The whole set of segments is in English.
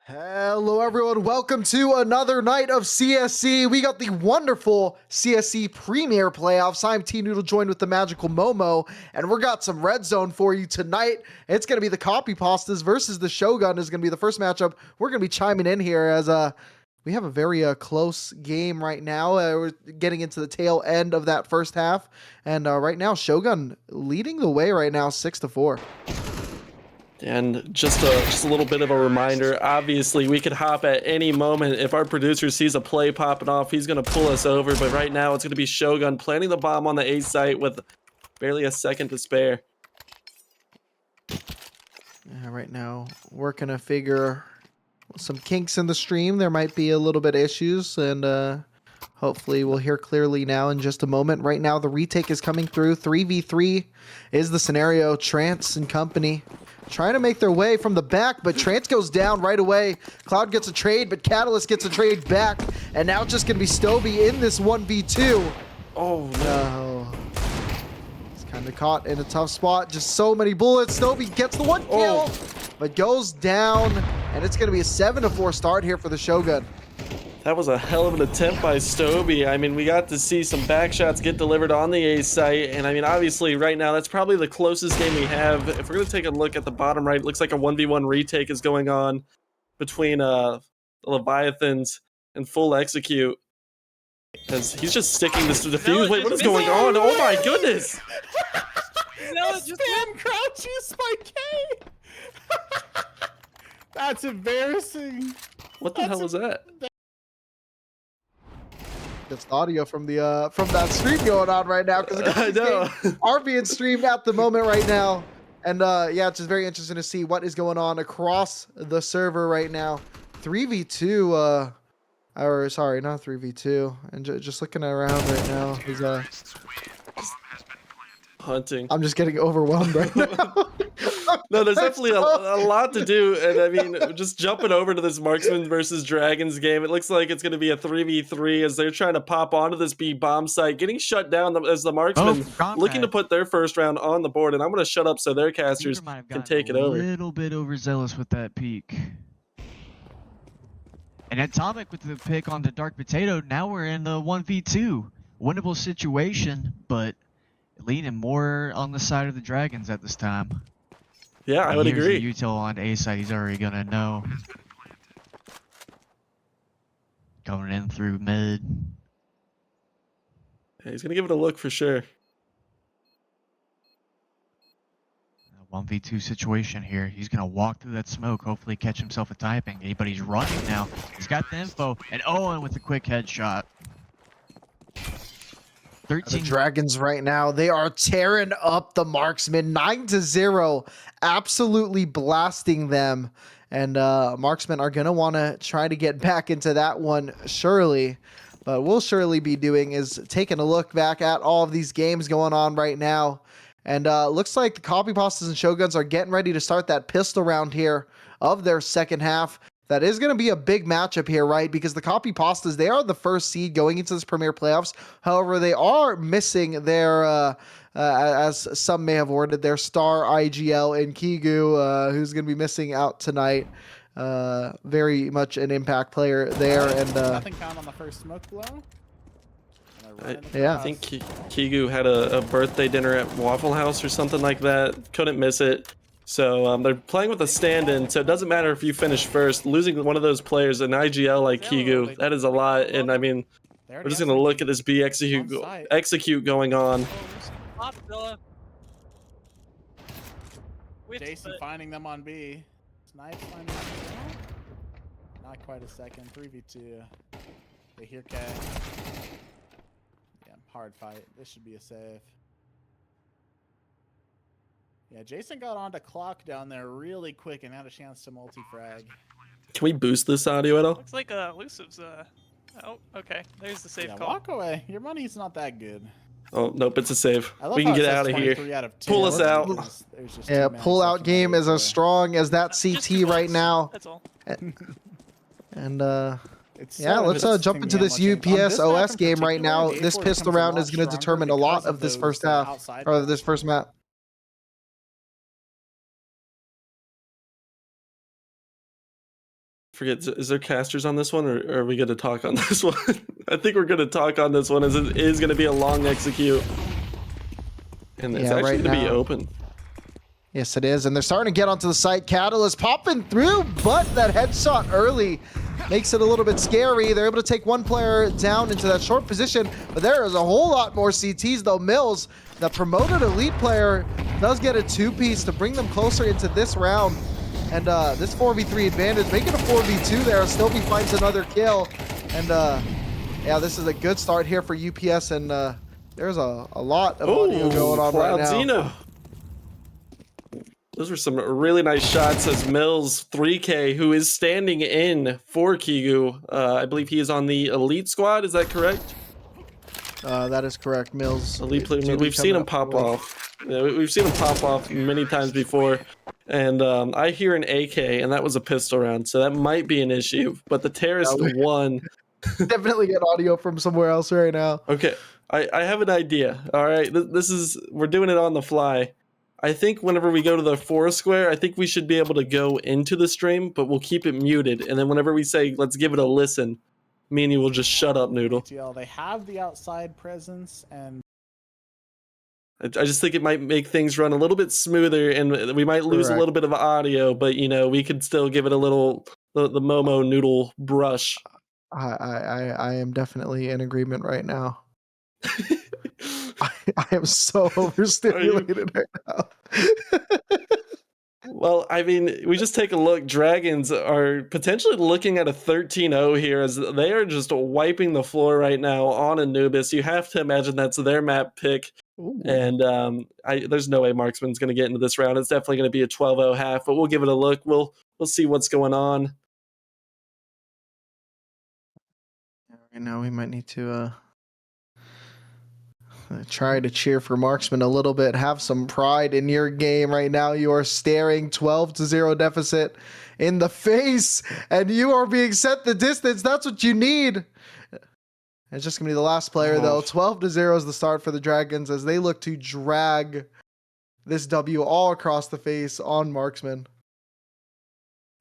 Hello everyone, welcome to another night of CSC. We got the wonderful CSC Premier Playoffs. I'm T-Noodle, joined with the magical Momo, and we got some Red Zone for you tonight. It's going to be the Copy Pastas versus the Shogun is going to be the first matchup. We're going to be chiming in here as we have a very close game right now. We're getting into the tail end of that first half, and right now Shogun leading the way right now 6-4. And just a little bit of a reminder, obviously we could hop at any moment. If our producer sees a play popping off, he's going to pull us over. But right now it's going to be Shogun planting the bomb on the A site with barely a second to spare. Yeah, right now working to figure some kinks in the stream. There might be a little bit of issues, and hopefully we'll hear clearly now in just a moment. Right now the retake is coming through. 3v3 is the scenario. Trance and company trying to make their way from the back, but Trance goes down right away. Cloud gets a trade, but Catalyst gets a trade back. And now it's just going to be Stovey in this 1v2. Oh, no. He's kind of caught in a tough spot. Just so many bullets. Stovey gets the one kill, but goes down. And it's going to be a 7-4 start here for the Shogun. That was a hell of an attempt by Stovey. I mean, we got to see some back shots get delivered on the A site. And I mean, obviously right now, that's probably the closest game we have. If we're going to take a look at the bottom right, it looks like a 1v1 retake is going on between the Leviathans and Full Execute. Because he's just sticking this to the fuse. Wait, what is going on? Oh my goodness! No, just spam crouch use by K. That's embarrassing. What the hell was that? That's the audio from the from that stream going on right now, because I know are being streamed at the moment right now. And yeah, it's just very interesting to see what is going on across the server right now. 3v2 or sorry, not 3v2, and just looking around right now, he's hunting. I'm just getting overwhelmed right now. No, there's definitely a lot to do, and I mean, just jumping over to this Marksman versus Dragons game, it looks like it's going to be a 3v3 as they're trying to pop onto this B bomb site, getting shut down as the Marksmen looking to put their first round on the board, and I'm going to shut up so their casters can take it over. A little bit overzealous with that peak. And Atomic with the pick on the Dark Potato, now we're in the 1v2. Winnable situation, but leaning more on the side of the Dragons at this time. Yeah, I would agree. Here's the util on A side, he's already gonna know. Going in through mid. Yeah, he's gonna give it a look for sure. 1v2 situation here. He's gonna walk through that smoke, hopefully catch himself a typing. But he's running now. He's got the info, and Owen with a quick headshot. 13. The Dragons right now, they are tearing up the Marksmen 9-0, absolutely blasting them. And Marksmen are gonna want to try to get back into that one surely. But we'll surely be doing is taking a look back at all of these games going on right now. And looks like the Copy Pastas and Shoguns are getting ready to start that pistol round here of their second half. That is going to be a big matchup here, right? Because the Copy Pastas, they are the first seed going into this Premier Playoffs. However, they are missing their, as some may have worded, their star IGL in Kigu, who's going to be missing out tonight. Very much an impact player there. And nothing count on the first smoke blow. Yeah, I think Kigu had a birthday dinner at Waffle House or something like that. Couldn't miss it. So they're playing with a stand-in, so it doesn't matter if you finish first. Losing one of those players, an IGL like Kigu, that is a lot. And I mean, we're just gonna look at this B execute going on. Jason finding them on B. Snipes finding them on B. Not quite a second. 3v2. They hear K. Yeah, hard fight. This should be a save. Yeah, Jason got onto clock down there really quick and had a chance to multi-frag. Can we boost this audio at all? Looks like Elusive's oh, okay. There's the save call. Walk away. Your money's not that good. Oh, nope, it's a save. We can get out of here. Pull us out. Yeah, pull out game is as strong as that CT right now. That's all. And yeah, let's jump into this UPS OS game right now. This pistol round is going to determine a lot of this first half, or this first map. forget, is there casters on this one, or are we going to talk on this one? I think we're going to talk on this one, as it is going to be a long execute. And it's Yeah, actually right going to be now. open. Yes, it is, and they're starting to get onto the site. Catalyst popping through, but that headshot early makes it a little bit scary. They're able to take one player down into that short position, but there is a whole lot more CTs though. Mills, the promoted elite player, does get a two-piece to bring them closer into this round. And this 4v3 advantage, making a 4v2 there. Stovey finds another kill. And yeah, this is a good start here for UPS, and there's a lot of audio going on right now. Cloudzino. Those were some really nice shots as Mills 3K, who is standing in for Kigu. I believe he is on the elite squad. Is that correct? That is correct, Mills. Elite player. We've seen him pop off. Yeah, we've seen him pop off many times before. And I hear an AK, and that was a pistol round, so that might be an issue. But the terrorist won. Definitely get audio from somewhere else right now. Okay, I have an idea. All right, we're doing it on the fly. I think whenever we go to the Foursquare, I think we should be able to go into the stream, but we'll keep it muted. And then whenever we say, let's give it a listen, me and you will just shut up, Noodle. They have the outside presence, and I just think it might make things run a little bit smoother, and we might lose a little bit of audio, but, you know, we could still give it a little, the Momo Noodle brush. I am definitely in agreement right now. I am so overstimulated right now. Well, I mean, we just take a look. Dragons are potentially looking at a 13-0 here, as they are just wiping the floor right now on Anubis. You have to imagine that's their map pick. Ooh. And there's no way Marksman's going to get into this round. It's definitely going to be a 12-0 half, but we'll give it a look. We'll see what's going on. Right now, we might need to try to cheer for Marksman a little bit. Have some pride in your game right now. You are staring 12-0 deficit in the face, and you are being set the distance. That's what you need. It's just going to be the last player, though. 12-0 is the start for the Dragons as they look to drag this W all across the face on Marksman.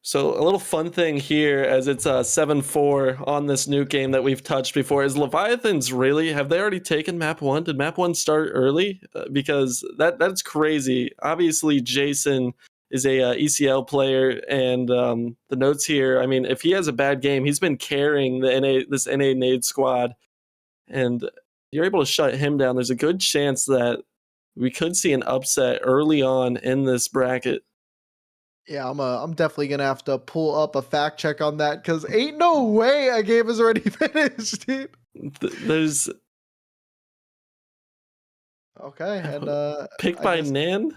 So a little fun thing here, as it's 7-4 on this new game that we've touched before, is Leviathans really, have they already taken map 1? Did map 1 start early? Because that's crazy. Obviously, Jason is a ECL player, and the notes here, I mean, if he has a bad game, he's been carrying this NA Nade squad, and you're able to shut him down. There's a good chance that we could see an upset early on in this bracket. Yeah, I'm definitely gonna have to pull up a fact check on that, because ain't no way a game is already finished, dude. There's okay, and picked by Nan.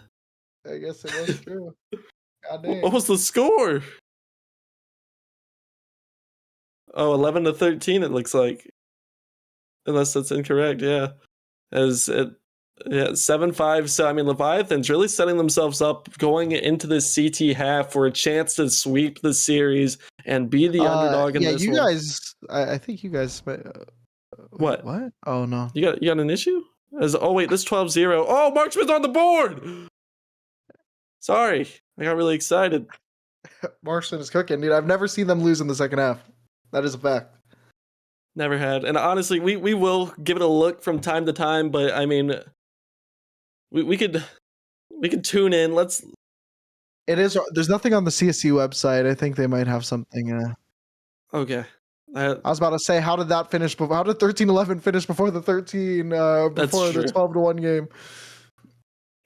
I guess it was true. God dang. What was the score? Oh, 11-13. It looks like, unless that's incorrect. Yeah, as it. Yeah, 7-5. So, I mean, Leviathan's really setting themselves up going into this CT half for a chance to sweep the series and be the underdog in this one. Yeah, you guys, I think you guys... What? What? Oh, no. You got an issue? Oh, wait, this 12-0. Oh, Marksman's on the board! Sorry, I got really excited. Marksman is cooking, dude. I've never seen them lose in the second half. That is a fact. Never had. And honestly, we will give it a look from time to time, but, I mean... We could tune in. It is. There's nothing on the CSC website. I think they might have something. Okay. I was about to say, how did that finish? How did 13-11 finish before the 13? Before the 12-1 game?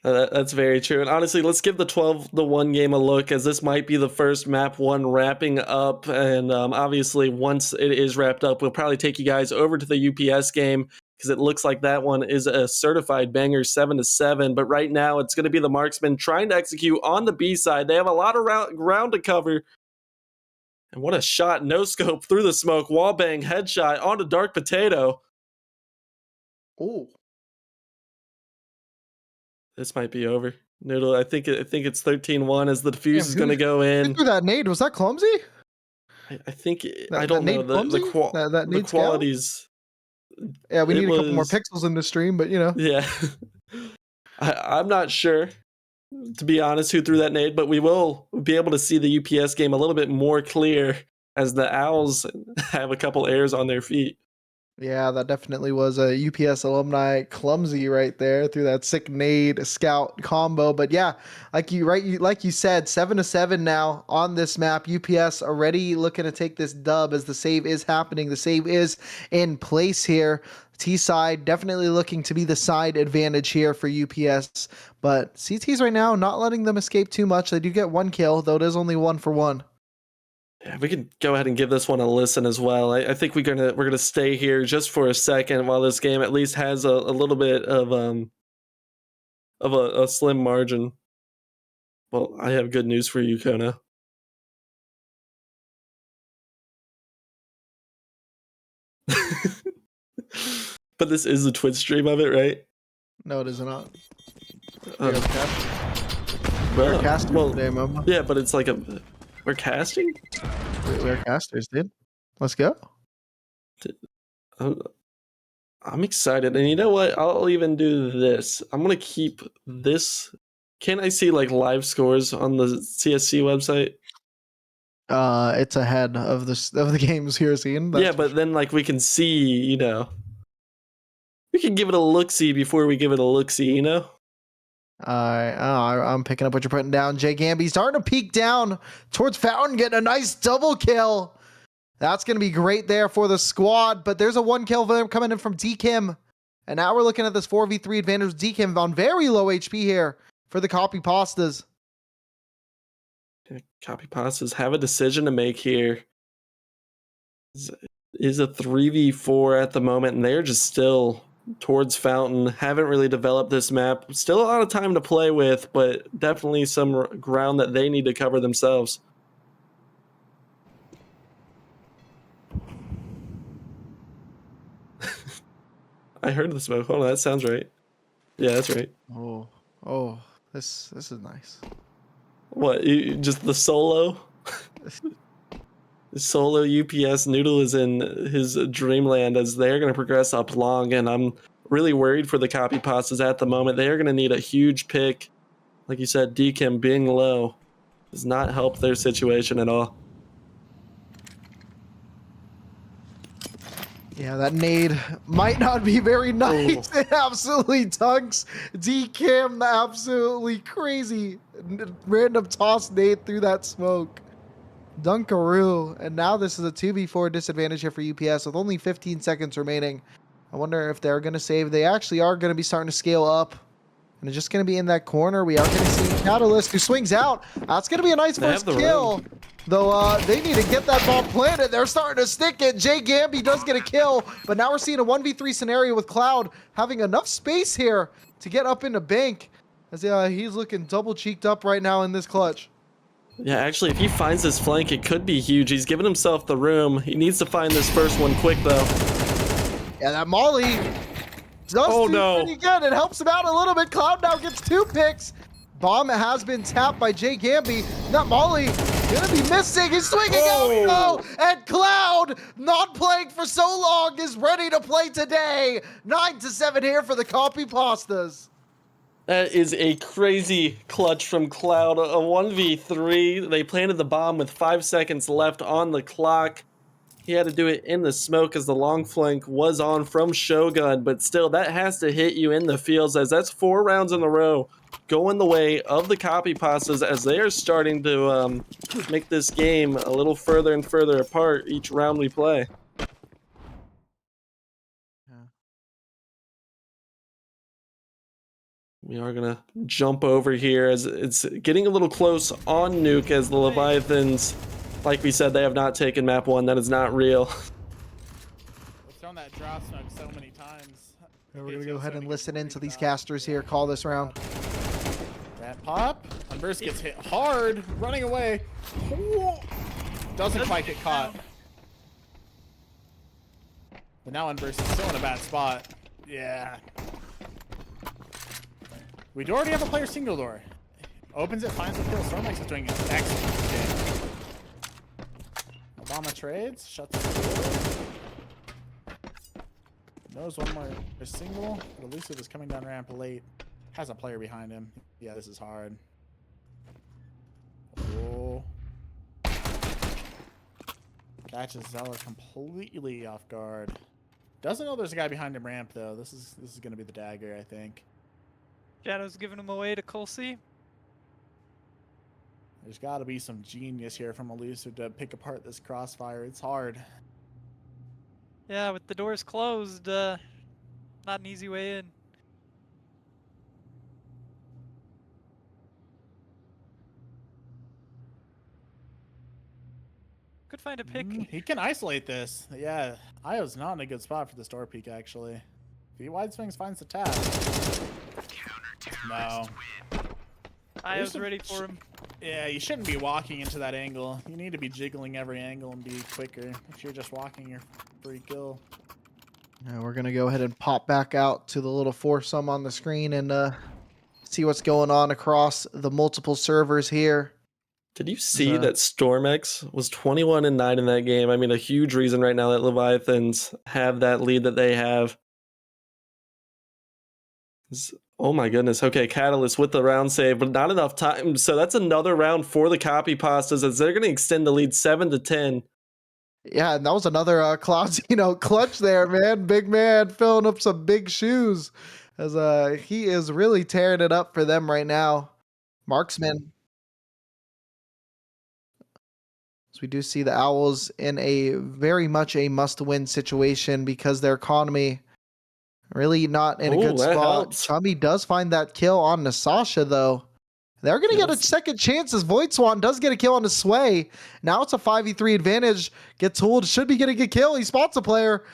That's very true. And honestly, let's give the 12-1 game a look, as this might be the first map 1 wrapping up. And obviously, once it is wrapped up, we'll probably take you guys over to the UPS game, because it looks like that one is a certified banger, 7-7. But right now, it's going to be the Marksman trying to execute on the B side. They have a lot of ground to cover. And what a shot. No scope through the smoke. Wall bang, headshot onto Dark Potato. Oh. This might be over. Noodle, I think it's 13-1 as the defuse is going to go in. Who threw that nade? Was that Clumsy? I think, I don't know. The qualities... Yeah, we need a couple more pixels in the stream, but you know. Yeah. I'm not sure, to be honest, who threw that nade, but we will be able to see the UPS game a little bit more clear as the Owls have a couple airs on their feet. Yeah, that definitely was a UPS alumni clumsy right there through that sick nade scout combo. But yeah, like you said, 7-7 now on this map. UPS already looking to take this dub as the save is happening. The save is in place here. T side definitely looking to be the side advantage here for UPS. But CTs right now not letting them escape too much. They do get 1 kill, though it is only 1 for 1. Yeah, we could go ahead and give this one a listen as well. I think we're gonna stay here just for a second while this game at least has a little bit of a slim margin. Well, I have good news for you, Kona. But this is the Twitch stream of it, right? No, it is not. Uh, We're casters today, Momo. yeah, but it's like we're casting. We're casters, dude. Let's go. I'm excited, and you know what? I'll even do this. I'm gonna keep this. Can I see like live scores on the CSC website? It's ahead of the games here seen. Yeah, but then like we can see, you know, we can give it a look-see before we give it a look-see, you know? I'm picking up what you're putting down. Jay Gamby starting to peek down towards Fountain, getting a nice double kill. That's going to be great there for the squad, but there's a 1 kill coming in from D-Kim. And now we're looking at this 4v3 advantage. D-Kim on very low HP here for the Copy Pastas. Yeah, Copy Pastas have a decision to make here. Is a 3v4 at the moment, and they're just still towards Fountain. Haven't really developed this map. Still a lot of time to play with, but definitely some ground that they need to cover themselves. I heard the smoke. Hold on, that sounds right. Yeah, that's right. Oh, this is nice. What? Just the solo? Solo UPS Noodle is in his dreamland as they're going to progress up long, and I'm really worried for the Copy Pastas at the moment. They are going to need a huge pick. Like you said, D-Kim being low does not help their situation at all. Yeah, that nade might not be very nice. It absolutely dunks D-Kim, the absolutely crazy random toss nade through that smoke. Dunkaroo. And now this is a 2v4 disadvantage here for UPS with only 15 seconds remaining. I wonder if they're going to save. They actually are going to be starting to scale up. And it's just going to be in that corner. We are going to see Catalyst who swings out. That's going to be a nice first kill. Though they need to get that bomb planted. They're starting to stick it. Jay Gamby does get a kill. But now we're seeing a 1v3 scenario with Cloud having enough space here to get up into bank. As he's looking double cheeked up right now in this clutch. Yeah, actually, if he finds this flank, it could be huge. He's given himself the room. He needs to find this first one quick, though. Yeah, that Molly does pretty good. It helps him out a little bit. Cloud now gets 2 picks. Bomb has been tapped by Jay Gamby. That Molly gonna be missing. He's swinging out. No, and Cloud, not playing for so long, is ready to play today. 9-7 here for the Copy Pastas. That is a crazy clutch from Cloud. A 1v3. They planted the bomb with 5 seconds left on the clock. He had to do it in the smoke as the long flank was on from Shogun, but still, that has to hit you in the fields as that's 4 rounds in a row going the way of the Copy Pastas as they are starting to make this game a little further and further apart each round we play. We are going to jump over here as it's getting a little close on Nuke as the Leviathans, like we said, they have not taken map 1. That is not real. We've thrown that drop smoke so many times. We're going to go ahead and listen in to these casters here. Call this round. That pop. Unburst gets hit hard. Running away. Doesn't quite get caught. But now Unburst is still in a bad spot. Yeah. We do already have a player single door. Opens it, finds the kill. Stormix is doing an excellent game. Obama trades, shuts the door. Knows one more single. Elusive is coming down ramp late. Has a player behind him. Yeah, this is hard. Oh. Catches Zeller completely off guard. Doesn't know there's a guy behind him ramp though. This is gonna be the dagger, I think. Shadow's giving him away to Colsey. There's got to be some genius here from Elusive to pick apart this crossfire. It's hard. Yeah, with the doors closed, not an easy way in. Could find a pick. He can isolate this. Yeah, Io's not in a good spot for this door peek, actually. If he wide swings, finds the tap. No. Io's ready for him. Yeah, you shouldn't be walking into that angle. You need to be jiggling every angle and be quicker. If you're just walking, you're free kill. Now we're gonna go ahead and pop back out to the little foursome on the screen and see what's going on across the multiple servers here. Did you see that Stormex was 21-9 in that game? I mean, a huge reason right now that Leviathans have that lead that they have. Oh my goodness. Okay, Catalyst with the round save, but not enough time. So that's another round for the copy pastas as they're going to extend the lead 7-10. Yeah, and that was another Clouds, clutch there, man. Big man filling up some big shoes as he is really tearing it up for them right now. Marksman. So we do see the Owls in a very much a must-win situation because their economy really not in a good spot. Helps. Chummy does find that kill on Nasasha, though. They're going to get a second chance as Void Swan does get a kill on the Sway. Now it's a 5v3 advantage. Gets Tooled, should be getting a kill. He spots a player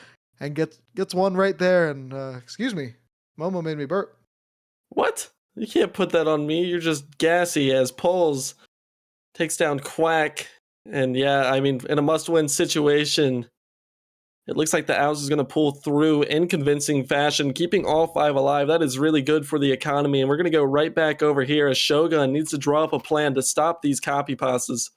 and gets one right there. And, excuse me, Momo made me burp. What? You can't put that on me. You're just gassy as Poles takes down Quack. And yeah, I mean, in a must-win situation, it looks like the Owls is going to pull through in convincing fashion, keeping all 5 alive. That is really good for the economy. And we're going to go right back over here as Shogun needs to draw up a plan to stop these copy pastas.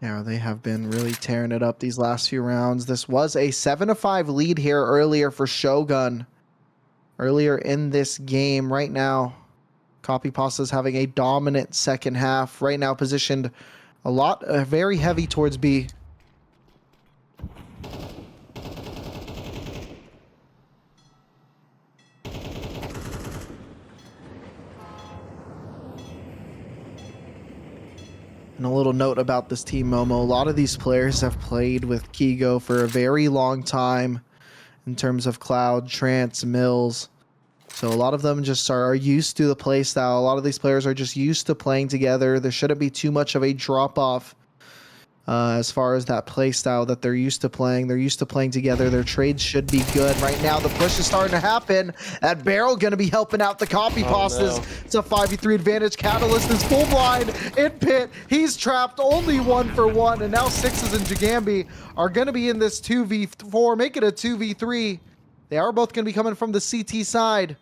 Yeah, they have been really tearing it up these last few rounds. This was a 7-5 lead here earlier for Shogun. Earlier in this game, right now, Copy Pasta's having a dominant second half. Right now positioned very heavy towards B. And a little note about this team, Momo. A lot of these players have played with Kigo for a very long time in terms of Cloud, Trance, Mills. So a lot of them just are used to the play style. A lot of these players are just used to playing together. There shouldn't be too much of a drop-off as far as that play style that they're used to playing. They're used to playing together. Their trades should be good. Right now, the push is starting to happen. That Barrel going to be helping out the copy pastas. No. It's a 5v3 advantage. Catalyst is full blind in pit. He's trapped only 1-for-1. And now Sixes and Jagambi are going to be in this 2v4. Make it a 2v3. They are both going to be coming from the CT side.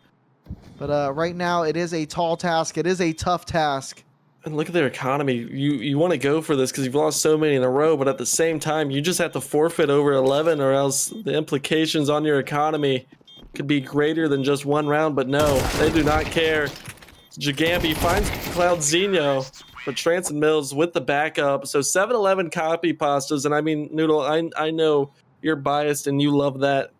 But right now, it is a tall task. It is a tough task. And look at their economy. You want to go for this because you've lost so many in a row, but at the same time, you just have to forfeit over 11 or else the implications on your economy could be greater than just one round. But no, they do not care. Jagambi finds Cloud Zeno, but Trance and Mills with the backup. So 7-11 copy pastas. And I mean, Noodle, I know you're biased and you love that.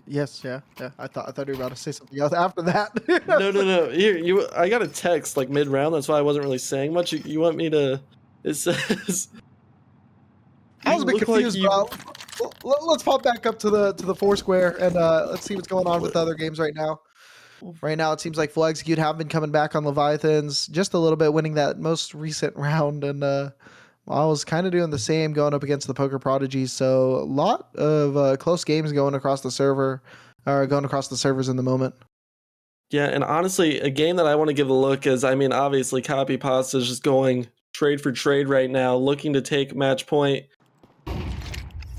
Yes, yeah. I thought you were about to say something else after that. No. Here, I got a text like mid round. That's why I wasn't really saying much. You want me to? It says. I was a bit confused, bro. Let's pop back up to the Foursquare and let's see what's going on with the other games right now. Right now, it seems like Full Execute have been coming back on Leviathans just a little bit, winning that most recent round, and I was kind of doing the same going up against the Poker Prodigies. So a lot of close games going across the servers in the moment. Yeah, and honestly, a game that I want to give a look is, I mean, obviously Copy Pasta is just going trade for trade right now, looking to take match point.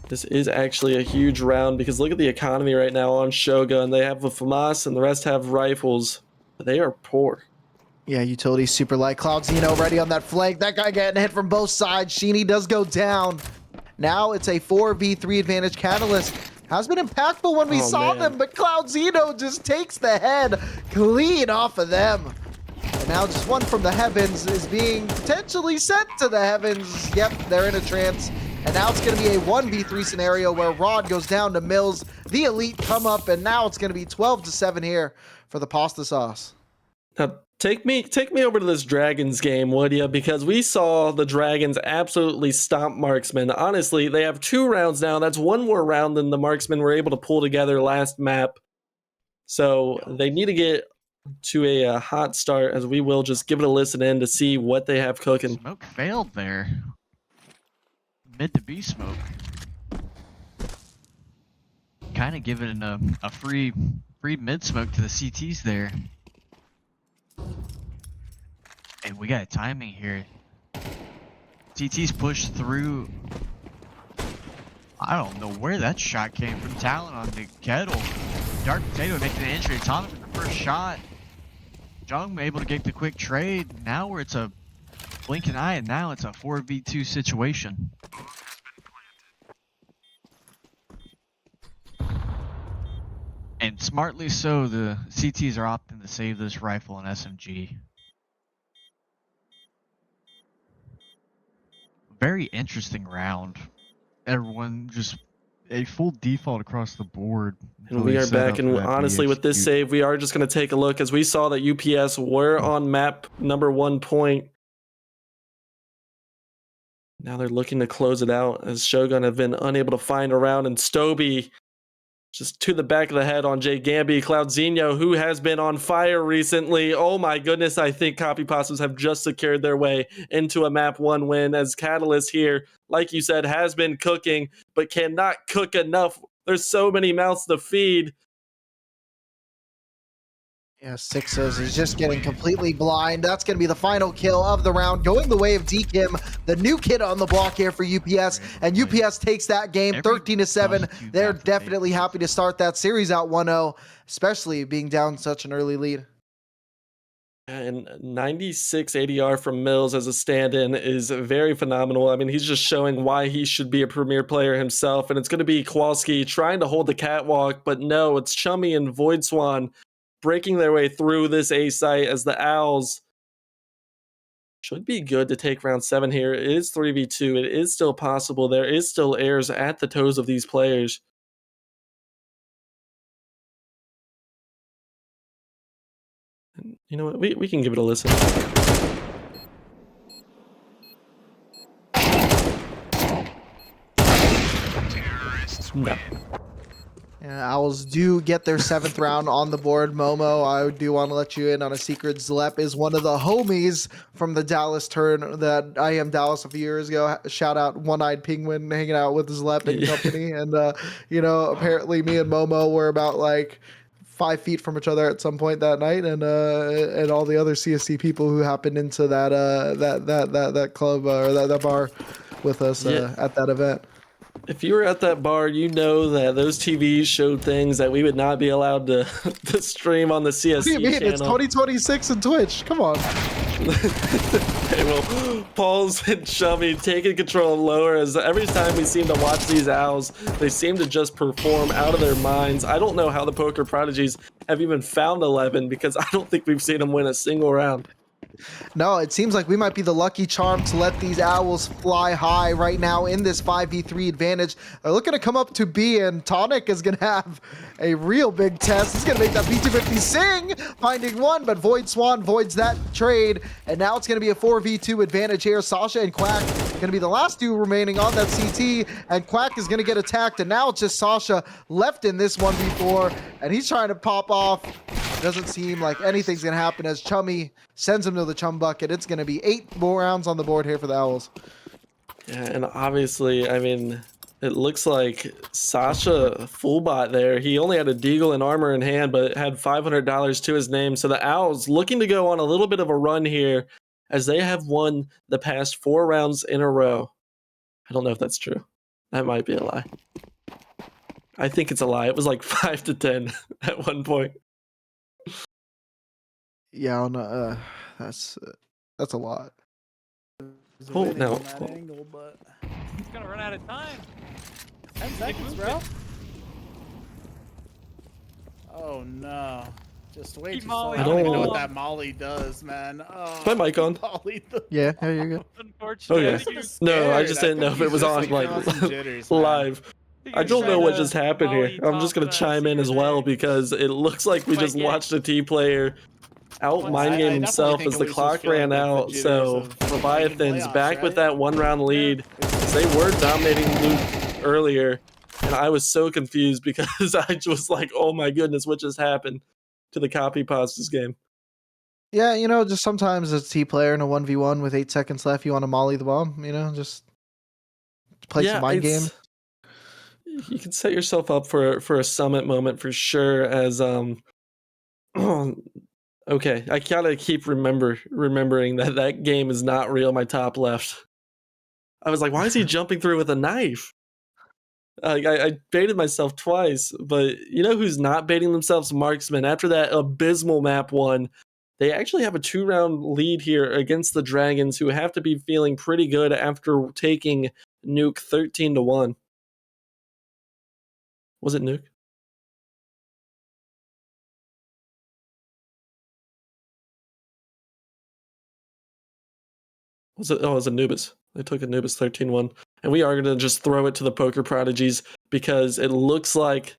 This is actually a huge round because look at the economy right now on Shogun. They have a FAMAS and the rest have rifles. They are poor. Yeah, utility super light. Cloud Zeno ready on that flank. That guy getting hit from both sides. Sheeny does go down. Now it's a 4v3 advantage. Catalyst has been impactful when we saw them, but Cloud Zeno just takes the head clean off of them. And now just one from the heavens is being potentially sent to the heavens. Yep, they're in a trance. And now it's going to be a 1v3 scenario where Rod goes down to Mills. The Elite come up, and now it's going to be 12-7 here for the pasta sauce. Now, take me over to this Dragons game, would you? Because we saw the Dragons absolutely stomp Marksman. Honestly, they have 2 rounds now. That's one more round than the Marksmen were able to pull together last map. So they need to get to a hot start, as we will just give it a listen in to see what they have cooking. Smoke failed there. Mid to B smoke. Kind of giving a free mid smoke to the CTs there. And we got timing here. CT's pushed through. I don't know where that shot came from. Talon on the kettle. Dark Potato making an entry. Atomic with the first shot. Jung able to get the quick trade. Now where it's a blink an eye, and now it's a 4v2 situation. And smartly so, the CTs are opting to save this rifle and SMG. Very interesting round. Everyone just a full default across the board. And we are back, and honestly, with this save, we are just going to take a look, as we saw that UPS were on map number 1 point. Now they're looking to close it out, as Shogun have been unable to find a round, and Stoby just to the back of the head on Jay Gamby. Cloudzinho, who has been on fire recently. Oh my goodness, I think Copy Pastas have just secured their way into a map 1 win, as Catalyst here, like you said, has been cooking, but cannot cook enough. There's so many mouths to feed. Yeah, Sixers is just getting completely blind. That's going to be the final kill of the round, going the way of D-Kim, the new kid on the block here for UPS, and UPS takes that game 13-7. They're definitely happy to start that series out 1-0, especially being down such an early lead. And 96 ADR from Mills as a stand-in is very phenomenal. I mean, he's just showing why he should be a premier player himself, and it's going to be Kowalski trying to hold the catwalk, but no, it's Chummy and Void Swan breaking their way through this A site, as the Owls should be good to take round 7 here. It is 3v2. It is still possible. There is still airs at the toes of these players. And you know what? We can give it a listen. No. Yeah, Owls do get their 7th round on the board. Momo, I do want to let you in on a secret. Zlep is one of the homies from the Dallas turn that I Am Dallas a few years ago. Shout out One-Eyed Penguin hanging out with Zlep and company. And, you know, apparently me and Momo were about like 5 feet from each other at some point that night, and all the other CSC people who happened into that club or that bar with us at that event. If you were at that bar, you know that those TVs showed things that we would not be allowed to stream on the CSC What do you mean? channel. It's 2026 and Twitch. Come on. Okay, well, Paul's and Chummy taking control lower, as every time we seem to watch these Owls, they seem to just perform out of their minds. I don't know how the Poker Prodigies have even found 11, because I don't think we've seen them win a single round. No, it seems like we might be the lucky charm to let these Owls fly high right now in this 5v3 advantage. They're looking to come up to B, and Tonic is going to have a real big test. He's going to make that B250 sing, finding one, but Void Swan voids that trade, and now it's going to be a 4v2 advantage here. Sasha and Quack going to be the last 2 remaining on that CT, and Quack is going to get attacked, and now it's just Sasha left in this 1v4, and he's trying to pop off. Doesn't seem like anything's going to happen, as Chummy sends him to the chum bucket. It's going to be 8 more rounds on the board here for the Owls. Yeah, and obviously, I mean, it looks like Sasha full bot there. He only had a deagle and armor in hand, but had $500 to his name. So the Owls looking to go on a little bit of a run here, as they have won the past 4 rounds in a row. I don't know if that's true. That might be a lie. I think it's a lie. It was like 5-10 at one point. Yeah, that's a lot. Oh, no. Angle, but He's gonna run out of time. 10 seconds, bro. Oh no. Just way Keep too slow. Molly I don't even know on. what that Molly does, man. Oh, Is my mic on? Molly the Yeah, there you go. Unfortunately, Okay. I think No, I scared. just I didn't know think if it he's was just, on like feeling some jitters, man. live. I don't know what just happened here. I'm just gonna chime in as well because it looks like we just watched a T player out Well, mind I game definitely himself think as the Elise was clock feeling, ran like, the out. jitters So of making Leviathan's playoffs, back with right? that 1-round lead. They were dominating Luke earlier, and I was so confused because I was like, "Oh my goodness, what just happened to the copy pastas game?" Yeah, just sometimes as a T player in a 1v1 with 8 seconds left, you want to molly the bomb, just play some mind games. You can set yourself up for a summit moment for sure. As okay, I gotta keep remembering that game is not real. My top left. I was like, why is he jumping through with a knife? I baited myself twice, but you know who's not baiting themselves? Marksman. After that abysmal map one, they actually have a 2-round lead here against the Dragons, who have to be feeling pretty good after taking Nuke 13-1. Was it Nuke? It was Anubis. They took Anubis 13-1. And we are going to just throw it to the Poker Prodigies because it looks like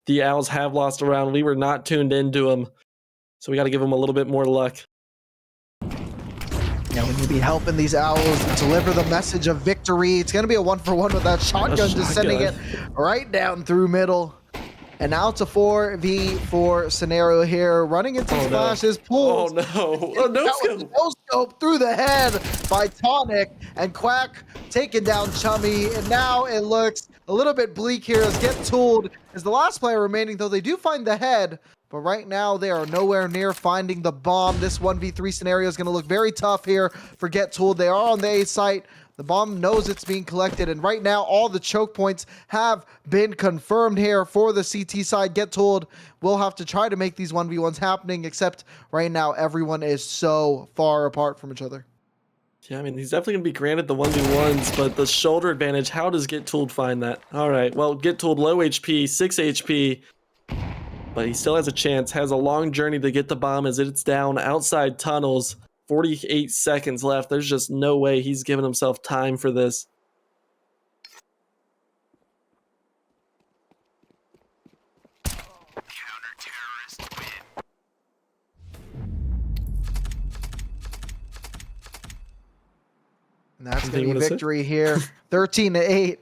the Owls have lost a round. We were not tuned into them. So we got to give them a little bit more luck. Yeah, when you be helping these Owls deliver the message of victory, it's going to be a 1-for-1 with that shotgun, just sending it right down through middle. And now it's a 4v4 scenario here. Running into splashes, pulls. Oh no. Oh, no scope. No scope through the head by Tonic, and Quack taking down Chummy. And now it looks a little bit bleak here as Get Tooled is the last player remaining, though they do find the head. But right now they are nowhere near finding the bomb. This 1v3 scenario is going to look very tough here for Get Tooled. They are on the A site. The bomb knows it's being collected, and right now all the choke points have been confirmed here for the CT side. Get Told we'll have to try to make these 1v1s happening, except right now everyone is so far apart from each other. Yeah, I mean, he's definitely going to be granted the 1v1s, but the shoulder advantage, how does Get Tooled find that? All right, well, Get Tooled low HP, 6 HP, but he still has a chance, has a long journey to get the bomb as it's down outside tunnels. 48 seconds left. There's just no way he's giving himself time for this. And that's going to be victory here. 13-8.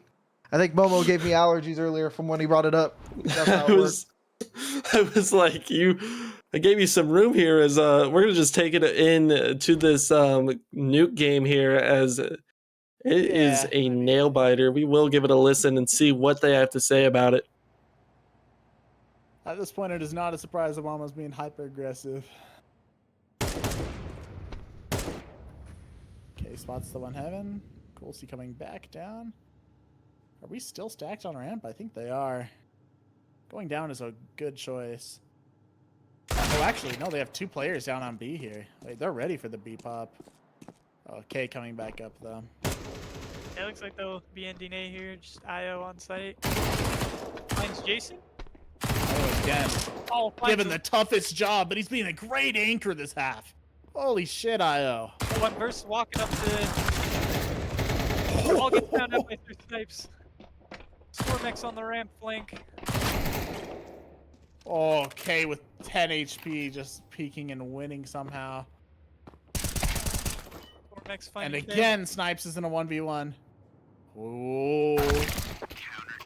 I think Momo gave me allergies earlier from when he brought it up. That's how it works. I was like, I gave you some room here as we're going to just take it in to this Nuke game here as it is a nail biter. We will give it a listen and see what they have to say about it. At this point, it is not a surprise Obama's being hyper aggressive. Okay, spots the one heaven. Colsey coming back down. Are we still stacked on ramp? I think they are. Going down is a good choice. Oh, actually, no, they have 2 players down on B here. Wait, they're ready for the B pop. Okay, coming back up though. It looks like they'll be ending A here. Just IO on site. Finds Jason. Oh, again. Oh, Given the toughest job, but he's being a great anchor this half. Holy shit, IO. One verse walking up to. All gets found out by 3 snipes. Stormex on the ramp flank. Okay, with 10 HP, just peeking and winning somehow. Stormex And finding again, Snipes is in a 1v1. Ooh.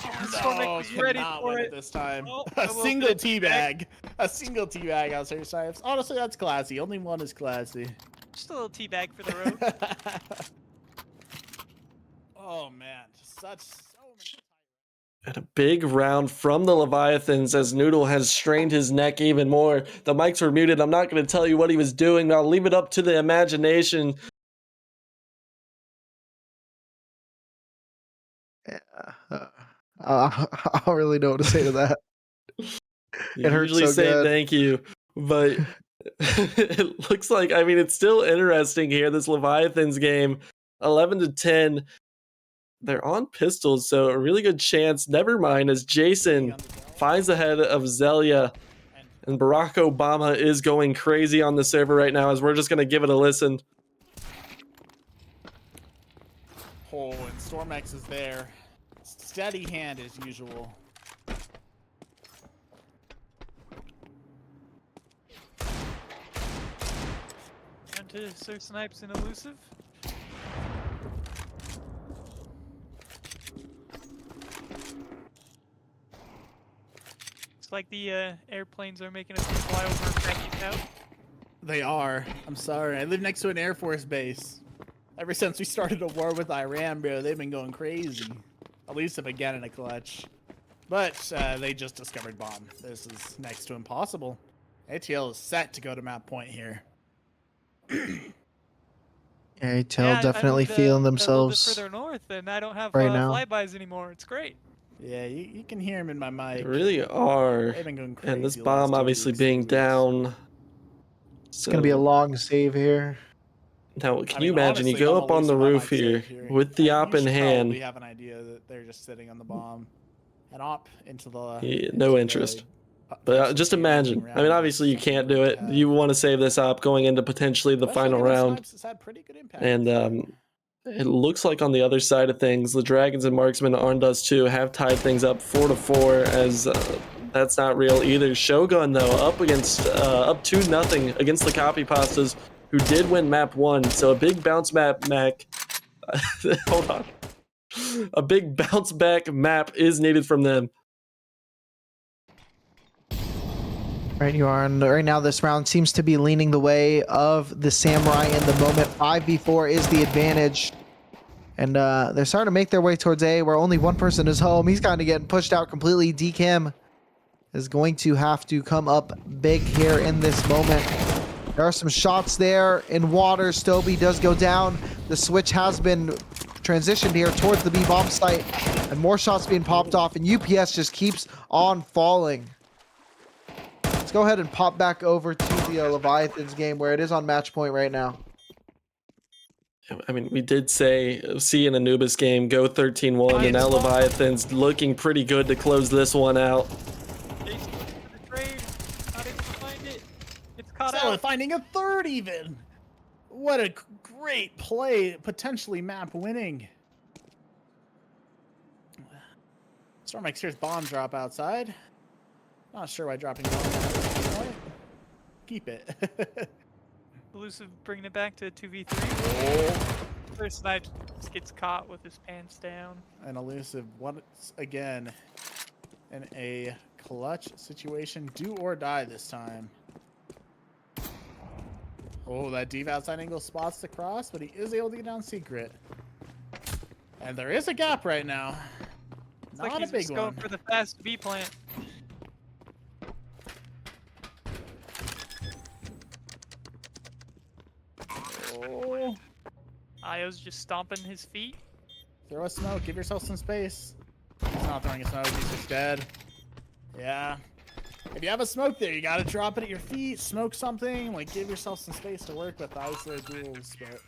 Stormex was ready cannot for win it. this time. Oh, A double single dip teabag. A single teabag out there, Snipes. Honestly, that's classy. Only one is classy. Just a little teabag for the road. Oh, man. Just so many. And a big round from the Leviathans as Noodle has strained his neck even more. The mics were muted. I'm not going to tell you what he was doing. I'll leave it up to the imagination. Yeah. I don't really know what to say to that. You It hurts usually so say good. thank you, but it looks like, I mean, it's still interesting here. This Leviathans game, 11-10. They're on pistols, so a really good chance. Never mind, as Jason finds the head of Zelia. And Barack Obama is going crazy on the server right now, as we're just going to give it a listen. Oh, and Stormex is there. Steady hand as usual. Down to Sir Snipes and Elusive. Looks like the airplanes are making us fly over Cracky Town. They are. I'm sorry. I live next to an Air Force base. Ever since we started a war with Iran, bro, they've been going crazy. Elusive again in a clutch. But they just discovered bomb. This is next to impossible. ATL is set to go to map point here. ATL definitely feeling a little themselves bit further north, and I don't have right now. flybys anymore. It's great. Yeah, you can hear him in my mic. They really are. They've been going crazy And this the bomb last 2 obviously weeks, being 3 weeks. down. It's going to be a long save here. Now, can I you mean, imagine? You honestly, go if I'm up on the Elusive, I roof might save here with the You op in should hand. probably have an idea that they're just sitting on the bomb. An op into the... Yeah, no interest. But just execute imagine. round I mean, is obviously you something can't to do really it. have. You want to save this op going into potentially the Especially final given round. Snipes has had pretty good impact. And it looks like on the other side of things, the Dragons and Marksman on Dust 2 have tied things up 4-4, as that's not real either. Shogun, though, up 2-0 against the Copy Pastas, who did win map 1. So a big bounce back hold on. A big bounce back map is needed from them. Right, you are. And right now, this round seems to be leaning the way of the Samurai in the moment. 5v4 is the advantage. And they're starting to make their way towards A, where only one person is home. He's kind of getting pushed out completely. DKim is going to have to come up big here in this moment. There are some shots there in water. Stoby does go down. The switch has been transitioned here towards the B bomb site. And more shots being popped off. And UPS just keeps on falling. Let's go ahead and pop back over to the Leviathans game, where it is on match point right now. I mean, we did see in Anubis game go 13-1, and now Leviathan's looking pretty good to close this one out. Jason looking for the trade. Not able to find it. It's caught So out. finding a third even. What a great play, potentially map winning. Stormex here's bomb drop outside. Not sure why dropping bomb at this point. Keep it. Elusive bringing it back to 2v3. Oh. First Snipes gets caught with his pants down. And Elusive once again in a clutch situation. Do or die this time. Oh, that deep outside angle spots the cross, but he is able to get down secret. And there is a gap right now. It's Not like he's a big just one. going for the fast B plant. Oh. Io's just stomping his feet. Throw a smoke. Give yourself some space. He's not throwing a smoke. He's just dead. Yeah. If you have a smoke there, you gotta drop it at your feet. Smoke something. Like, give yourself some space to work with isolated duels. But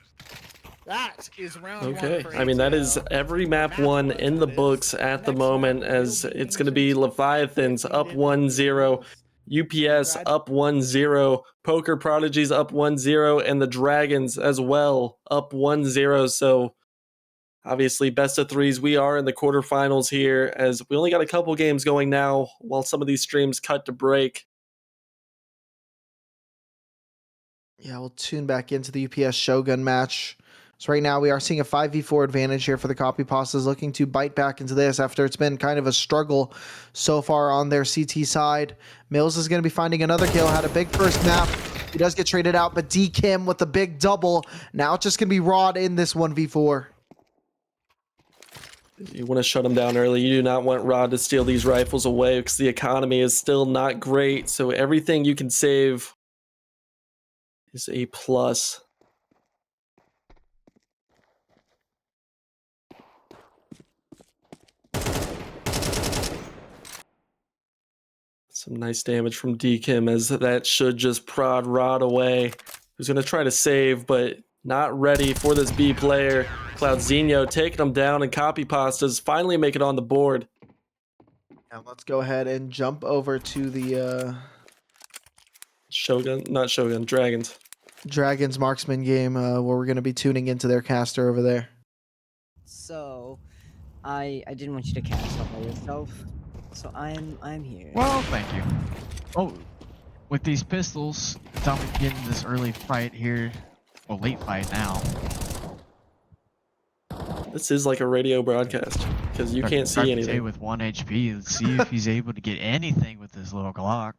that is round one Okay, for I mean, that ATL. is every map one in the books at the moment, as it's going to be Leviathans up 1-0, UPS up 1-0, Poker Prodigies up 1-0, and the Dragons as well up 1-0. So obviously best of threes. We are in the quarterfinals here, as we only got a couple games going now while some of these streams cut to break. Yeah, we'll tune back into the UPS Shogun match. So right now we are seeing a 5v4 advantage here for the Copy Pastas, looking to bite back into this after it's been kind of a struggle so far on their CT side. Mills is going to be finding another kill, had a big first map. He does get traded out, but DKim with the big double. Now it's just going to be Rod in this 1v4. You want to shut them down early. You do not want Rod to steal these rifles away, because the economy is still not great. So everything you can save is a plus. Some nice damage from DKim, as that should just prod Rod away. Who's going to try to save, but not ready for this B player. Cloudzinho taking him down, and Copy Pastas finally make it on the board. Now let's go ahead and jump over to the Shogun, not Shogun, Dragons. Dragons marksman game where we're going to be tuning into their caster over there. So, I didn't want you to cast all by yourself, so I'm here. Well, thank you. Oh, with these pistols, it's how we get in this early fight here. Well, late fight now. This is like a radio broadcast because you can't see anything. With 1 HP. Let's see if he's able to get anything with this little Glock.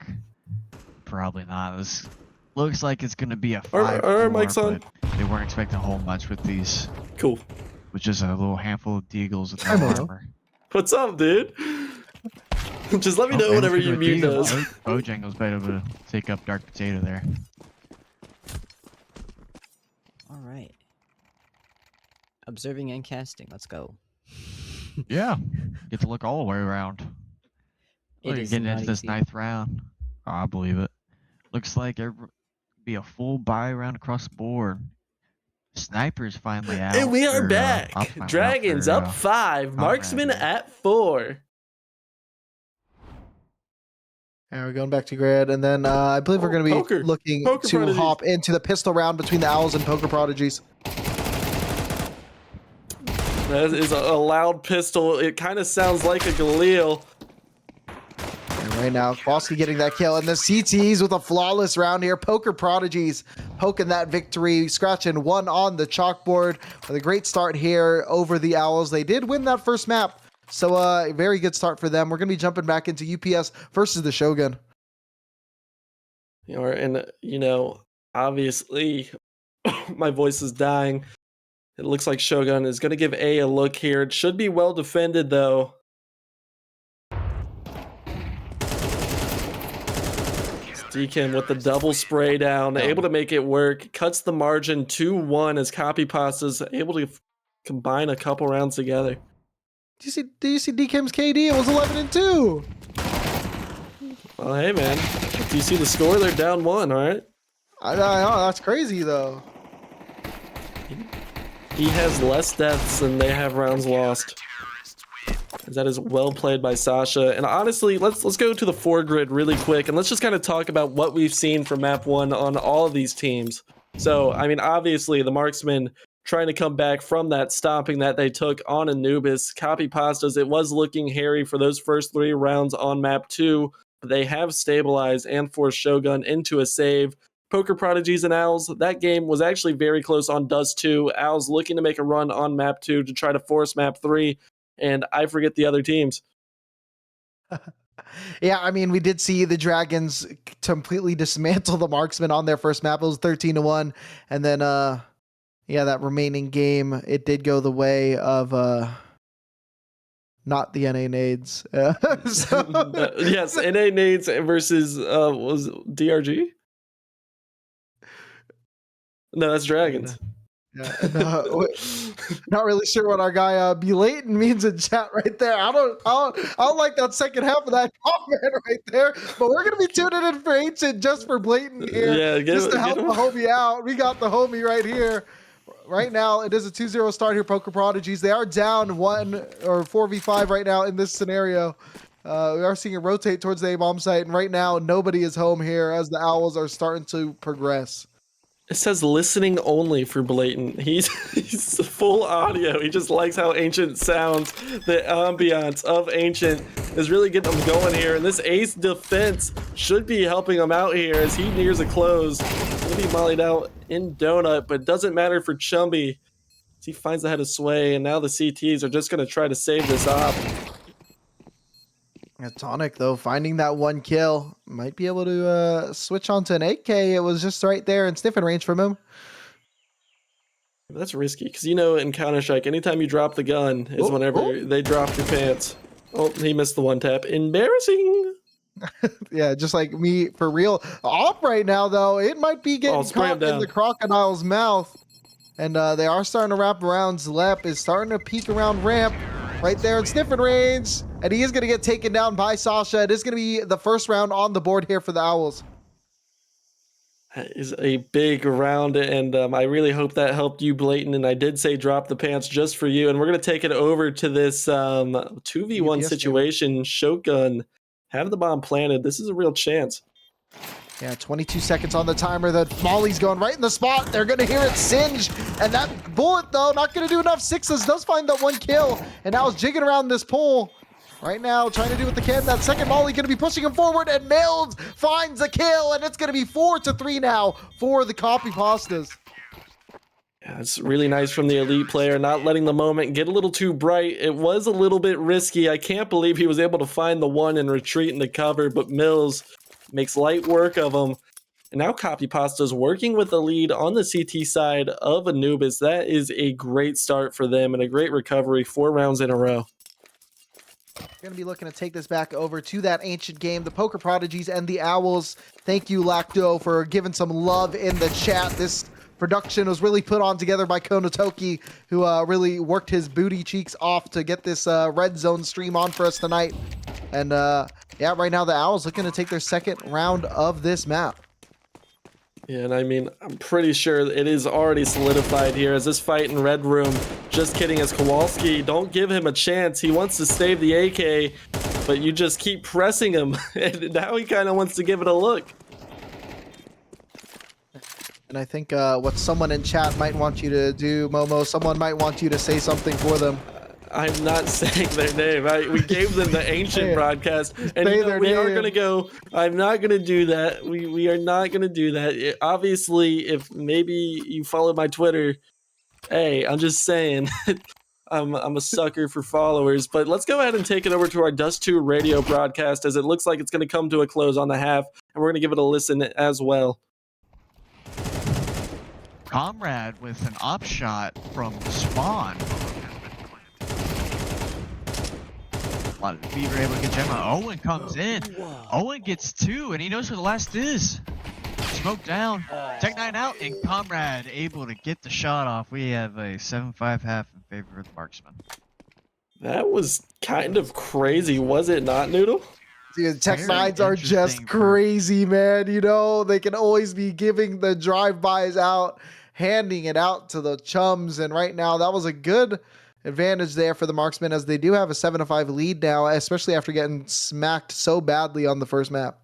Probably not. This looks like it's going to be a 5. Our mic's on. They weren't expecting a whole much with these. Cool. With just a little handful of deagles with no armor. What's up, dude? Just let me know whenever you mute those. Bojangles better to take up Dark Potato there. All right. Observing and casting. Let's go. Yeah. Get to look all the way around. It Look, is getting not into this easy. 9th round. Oh, I believe it. Looks like it'll be a full buy round across the board. Snipers finally out. And we are for, back. Ops finally out Dragons for, up 5. Marksman Conrad. at 4. And we're going back to grid, and then I believe we're going to be Poker. looking Poker to Prodigies. hop into the pistol round between the Owls and Poker Prodigies. That is a loud pistol. It kind of sounds like a Galil. And right now, Kowalski getting that kill, and the CTs with a flawless round here. Poker Prodigies poking that victory, scratching 1 on the chalkboard with a great start here over the Owls. They did win that first map, so a very good start for them. We're going to be jumping back into UPS versus the Shogun. Obviously, my voice is dying. It looks like Shogun is going to give A look here. It should be well defended, though. Deacon with the double spray down, able to make it work. Cuts the margin 2-1 as Copy Pasta's able to combine a couple rounds together. Do you see DKim's KD? It was 11-2. Well, hey, man. Do you see the score? They're down 1, all right? I know, that's crazy, though. He has less deaths than they have rounds lost. That is well played by Sasha. And honestly, let's go to the 4 grid really quick, and let's just kind of talk about what we've seen from map 1 on all of these teams. So, I mean, obviously, the marksmen trying to come back from that stomping that they took on Anubis. Copy Pastas, it was looking hairy for those first 3 rounds on map 2, but they have stabilized and forced Shogun into a save. Poker Prodigies and Owls, that game was actually very close on Dust 2. Owls looking to make a run on map 2 to try to force map 3, and I forget the other teams. Yeah, I mean, we did see the Dragons completely dismantle the marksman on their first map. It was 13-1, and then yeah, that remaining game, it did go the way of not the NA Nades. Yes, NA Nades versus was DRG? No, that's Dragons. Yeah, not really sure what our guy Blatant means in chat right there. I don't like that second half of that comment right there. But we're gonna be tuning in for Ancient just for Blatant here, Yeah, just to help the homie out. We got the homie right here. Right now, it is a 2-0 start here. Poker Prodigies. They are down 1 or 4v5 right now in this scenario. We are seeing it rotate towards the A-bomb site, and right now nobody is home here as the Owls are starting to progress. It says listening only for Blatant. He's full audio. He just likes how Ancient sounds. The ambiance of Ancient is really getting him going here. And this ace defense should be helping him out here as he nears a close. He'll be mollied out in Donut, but it doesn't matter for Chumby as he finds the head of Sway. And now the CTs are just going to try to save this op. Yeah, Tonic, though, finding that 1 kill, might be able to switch onto an 8K. It was just right there in sniffing range from him. That's risky because, in Counter-Strike, anytime you drop the gun is whenever they drop your pants. Oh, he missed the 1 tap. Embarrassing. Yeah, just like me, for real. Op right now, though, it might be getting caught in the crocodile's mouth. And they are starting to wrap around. Zlep is starting to peek around ramp. Right there in sniffing range, and he is going to get taken down by Sasha. It is going to be the first round on the board here for the Owls. That is a big round, and I really hope that helped you, Blatant, and I did say drop the pants just for you, and we're going to take it over to this 2v1 situation. Shogun, have the bomb planted. This is a real chance. Yeah, 22 seconds on the timer. The Molly's going right in the spot. They're going to hear it singe. And that bullet, though, not going to do enough. Sixes does find that one kill. And now is jigging around this pole. Right now, trying to do what they can. That second Molly going to be pushing him forward. And Mills finds a kill. And it's going to be 4-3 now for the Copy Pastas. Yeah, it's really nice from the elite player, not letting the moment get a little too bright. It was a little bit risky. I can't believe he was able to find the one and retreat into cover, but Mills makes light work of him. And now Copy Pasta's working with the lead on the CT side of Anubis. That is a great start for them and a great recovery, 4 rounds in a row. We're going to be looking to take this back over to that ancient game, the Poker Prodigies and the Owls. Thank you, Lacto, for giving some love in the chat. This production was really put on together by Konotoki, who really worked his booty cheeks off to get this Red Zone stream on for us tonight. And yeah, right now the Owls looking to take their second round of this map. Yeah, and I mean, I'm pretty sure it is already solidified here as this fight in Red Room. Just kidding, as Kowalski, don't give him a chance. He wants to save the AK, but you just keep pressing him. And now he kind of wants to give it a look. And I think what someone in chat might want you to do, Momo, someone might want you to say something for them. I'm not saying their name. We gave them the ancient broadcast, and Say you know, their we are name. going to go. I'm not going to do that. We are not going to do that. Obviously, if maybe you follow my Twitter, hey, I'm just saying. I'm a sucker for followers, but let's go ahead and take it over to our Dust 2 radio broadcast, as it looks like it's going to come to a close on the half, and we're going to give it a listen as well. Comrade with an op shot from Spawn. Beaver able to get Gemma. Owen comes in. Owen gets 2, and he knows where the last is. Smoke down. Tech9 out, and Comrade able to get the shot off. We have a 7-5 half in favor of the marksman. That was kind of crazy, was it not, Noodle? Dude, Tech Very Nines are just interesting for- crazy, man. You know, they can always be giving the drive-bys out, handing it out to the chums. And right now, that was a good advantage there for the marksman, as they do have a 7-5 lead now, especially after getting smacked so badly on the first map.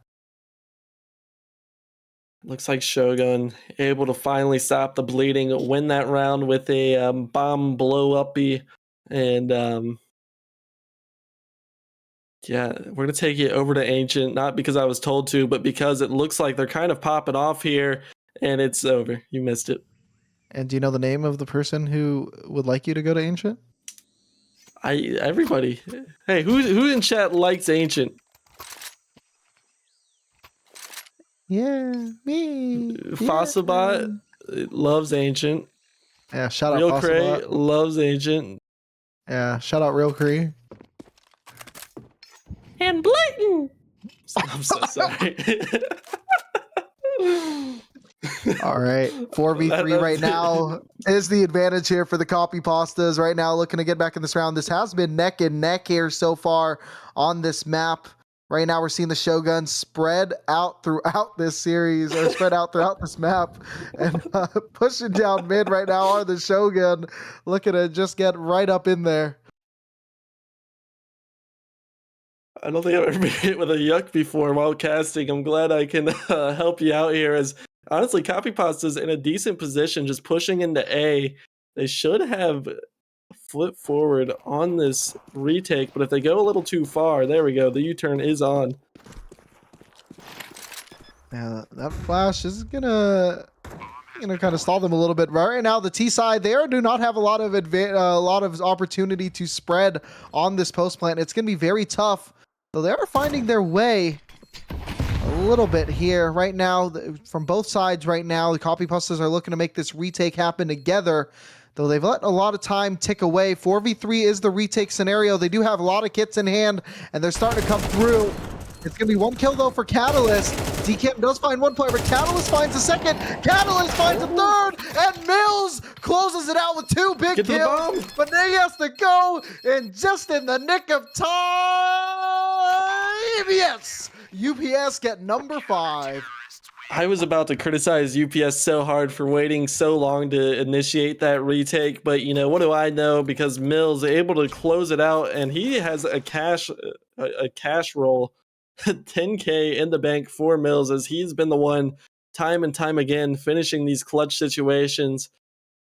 Looks like Shogun able to finally stop the bleeding, win that round with a bomb blow uppy, and yeah, we're gonna take it over to Ancient, not because I was told to, but because it looks like they're kind of popping off here, and it's over. You missed it. And do you know the name of the person who would like you to go to Ancient? Everybody. Hey, who in chat likes Ancient? Yeah, me. Fossabot loves Ancient. Yeah, shout out Real Cray Fossabot. loves Ancient. Yeah, shout out Real Cree. And Blayton. I'm so sorry. All right, 4v3 right now is the advantage here for the Copy Pastas. Right now, looking to get back in this round. This has been neck and neck here so far on this map. Right now, we're seeing the Shogun spread out throughout this series, or spread out throughout this map. And pushing down mid right now are the Shogun, looking to just get right up in there. I don't think I've ever been hit with a yuck before while casting. I'm glad I can help you out here, as honestly, Copy Pasta's in a decent position, just pushing into A. They should have flip forward on this retake, but if they go a little too far, there we go. The U-turn is on. Yeah, that flash is gonna kind of stall them a little bit. Right now, the T side, they do not have a lot of opportunity to spread on this post plant. It's gonna be very tough, though. They are finding their way a little bit here right now from both sides. Right now, the Copy Pastas are looking to make this retake happen together, though they've let a lot of time tick away. 4v3 is the retake scenario. They do have a lot of kits in hand, and they're starting to come through. It's going to be one kill, though, for Catalyst. DKM does find one player, but Catalyst finds a second. Catalyst finds a third, and Mills closes it out with 2 big Get to the kills. bomb. But then he has to go, and just in the nick of time, yes, UPS get number 5. I was about to criticize UPS so hard for waiting so long to initiate that retake, but you know, what do I know? Because Mills able to close it out, and he has a cash roll 10K in the bank for Mills, as he's been the one time and time again finishing these clutch situations.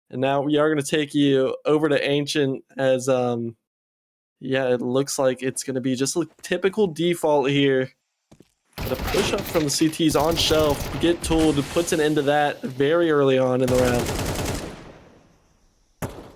And now we are going to take you over to Ancient, as yeah, it looks like it's going to be just a typical default here. But a push up from the CTs on shelf, get tooled, puts an end to that very early on in the round.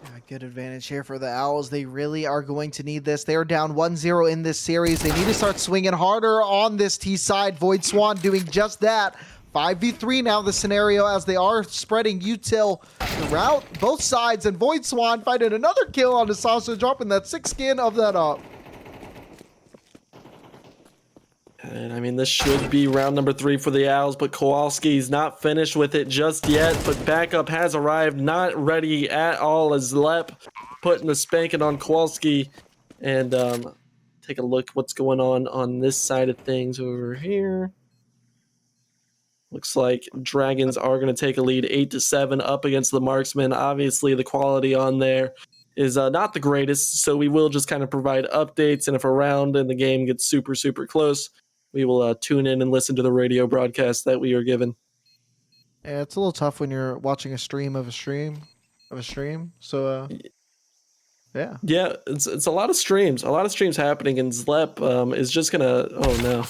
Yeah, good advantage here for the Owls. They really are going to need this. They are down 1-0 in this series. They need to start swinging harder on this T side. Void Swan doing just that. 5v3 now the scenario, as they are spreading util throughout both sides, and Void Swan finding another kill on the Sasa, dropping that 6th skin of that up. And I mean, this should be round number 3 for the Owls, but Kowalski's not finished with it just yet. But backup has arrived, not ready at all, as Lep putting the spanking on Kowalski. And take a look what's going on this side of things over here. Looks like Dragons are going to take a lead 8-7 up against the Marksmen. Obviously, the quality on there is not the greatest, so we will just kind of provide updates. And if a round in the game gets super, super close, we will tune in and listen to the radio broadcast that we are given. Yeah, it's a little tough when you're watching a stream of a stream. So, yeah. Yeah, it's a lot of streams. A lot of streams happening, and Zlep is just going to... Oh, no.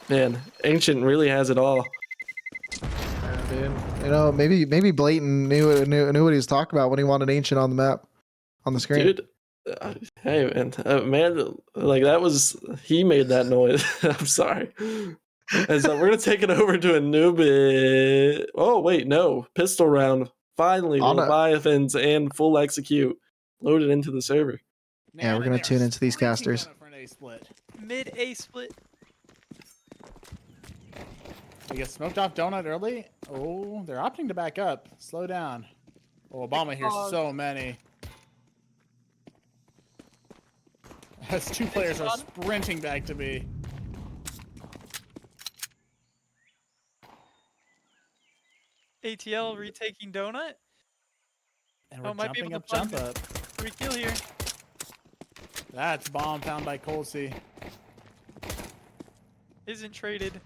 Man, Ancient really has it all. Yeah, dude. You know, maybe Blatant knew what he was talking about when he wanted Ancient on the map, on the screen. Dude, hey, man, like that was... He made that noise. I'm sorry. And so we're going to take it over to a newbie. Oh, wait, no. Pistol round. Finally, Leviathans and full execute loaded into the server. Yeah, we're going to tune into these casters. Mid A split. We get smoked off donut early. Oh, they're opting to back up. Slow down. Oh, Obama here's so many. As 2 players are sprinting back to B. ATL retaking donut. And we're might be jumping able up, to jump find up. Free kill here. That's bomb found by Colsey. Isn't traded.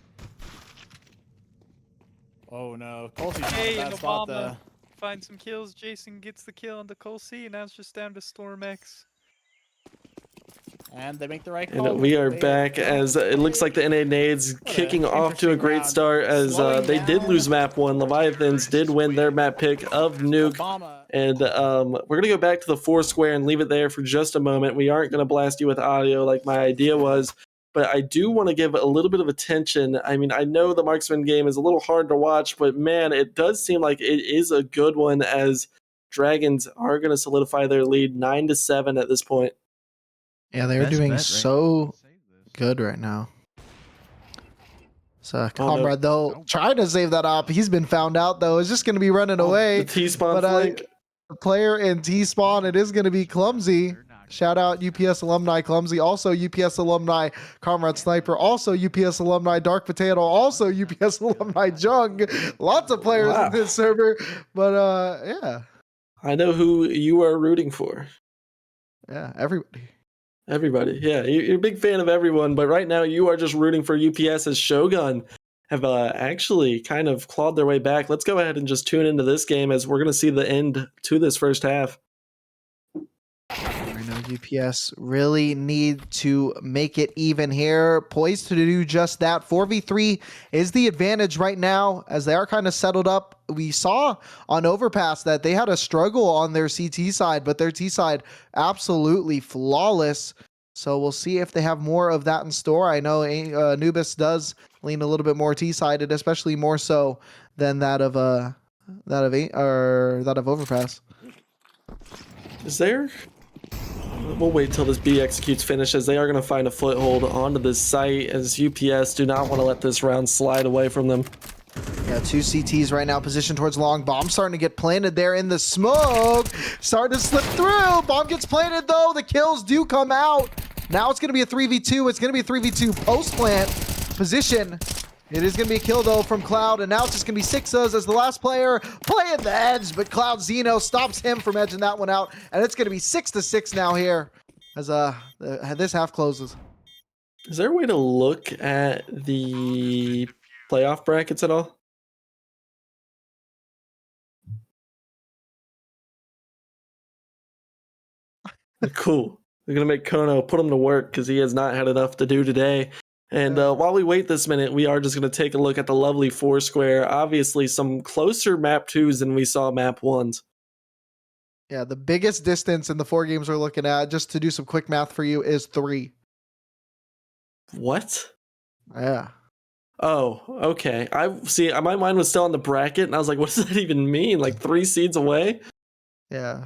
Oh no, Colsey's not Hey, in a and bad spot Obama though. finds some kills. Jason gets the kill on the Cole C, and now it's just down to Storm X. And they make the right call. And we are back, as it looks like the NA Nades kicking off to a great start, as they did lose map 1. Leviathans did win their map pick of Nuke. Obama. And we're going to go back to the 4 square and leave it there for just a moment. We aren't going to blast you with audio like my idea was, but I do want to give a little bit of attention. I mean, I know the Marksman game is a little hard to watch, but man, it does seem like it is a good one, as Dragons are going to solidify their lead 9-7 at this point. Yeah, they're Best doing bet right so now. Save this. good right now. So, no. Comrade, though, trying to save that op. He's been found out, though. It's just going to be running away. The T-spawn But flank. the player in T-spawn, it is going to be Clumsy. Shout out UPS alumni Clumsy, also UPS alumni Comrade Sniper, also UPS alumni Dark Potato, also UPS alumni Jung. Lots of players in this server, but yeah. I know who you are rooting for. Yeah, everybody. Everybody. Yeah, you're a big fan of everyone, but right now you are just rooting for UPS, as Shogun have actually kind of clawed their way back. Let's go ahead and just tune into this game, as we're going to see the end to this first half. I know UPS really need to make it even here. Poised to do just that. 4v3 is the advantage right now, as they are kind of settled up. We saw on Overpass that they had a struggle on their CT side, but their T side absolutely flawless. So we'll see if they have more of that in store. I know Anubis does lean a little bit more T-sided, especially more so than that of Overpass. Is there? We'll wait till this B executes finish, as they are going to find a foothold onto this site, as UPS do not want to let this round slide away from them. Yeah, 2 CTs right now positioned towards long. Bomb starting to get planted there in the smoke. Starting to slip through. Bomb gets planted though. The kills do come out. Now it's going to be a 3v2. It's going to be a 3v2 post-plant position. It is going to be a kill though from Cloud, and now it's just going to be Sixas as the last player playing the edge, but Cloud Zeno stops him from edging that one out, and it's going to be 6-6 now here as this half closes. Is there a way to look at the playoff brackets at all? Cool. We're gonna make Kono put him to work because he has not had enough to do today. And while we wait this minute, we are just gonna take a look at the lovely Foursquare. Obviously, some closer map 2s than we saw map 1s. Yeah, the biggest distance in the 4 games we're looking at, just to do some quick math for you, is 3. What? Yeah. Oh, okay. I see. My mind was still on the bracket, and I was like, "What does that even mean? Like 3 seeds away?" Yeah.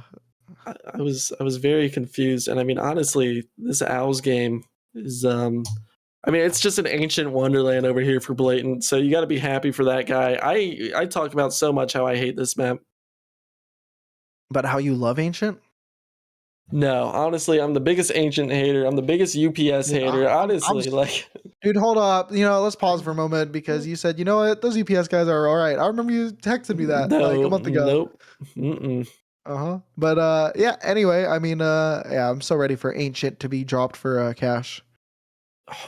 I was very confused, and I mean, honestly, this Owls game is I mean, it's just an ancient wonderland over here for Blatant. So you got to be happy for that guy. I talk about so much how I hate this map. But how you love Ancient? No, honestly, I'm the biggest Ancient hater. I'm the biggest UPS Dude, hater. I'm Honestly, like, Dude, hold up. Let's pause for a moment because you said, you know what, those UPS guys are all right. I remember you texted me that like a month ago. nope. Mm-mm. But yeah, anyway, I mean, yeah, I'm so ready for Ancient to be dropped for cash.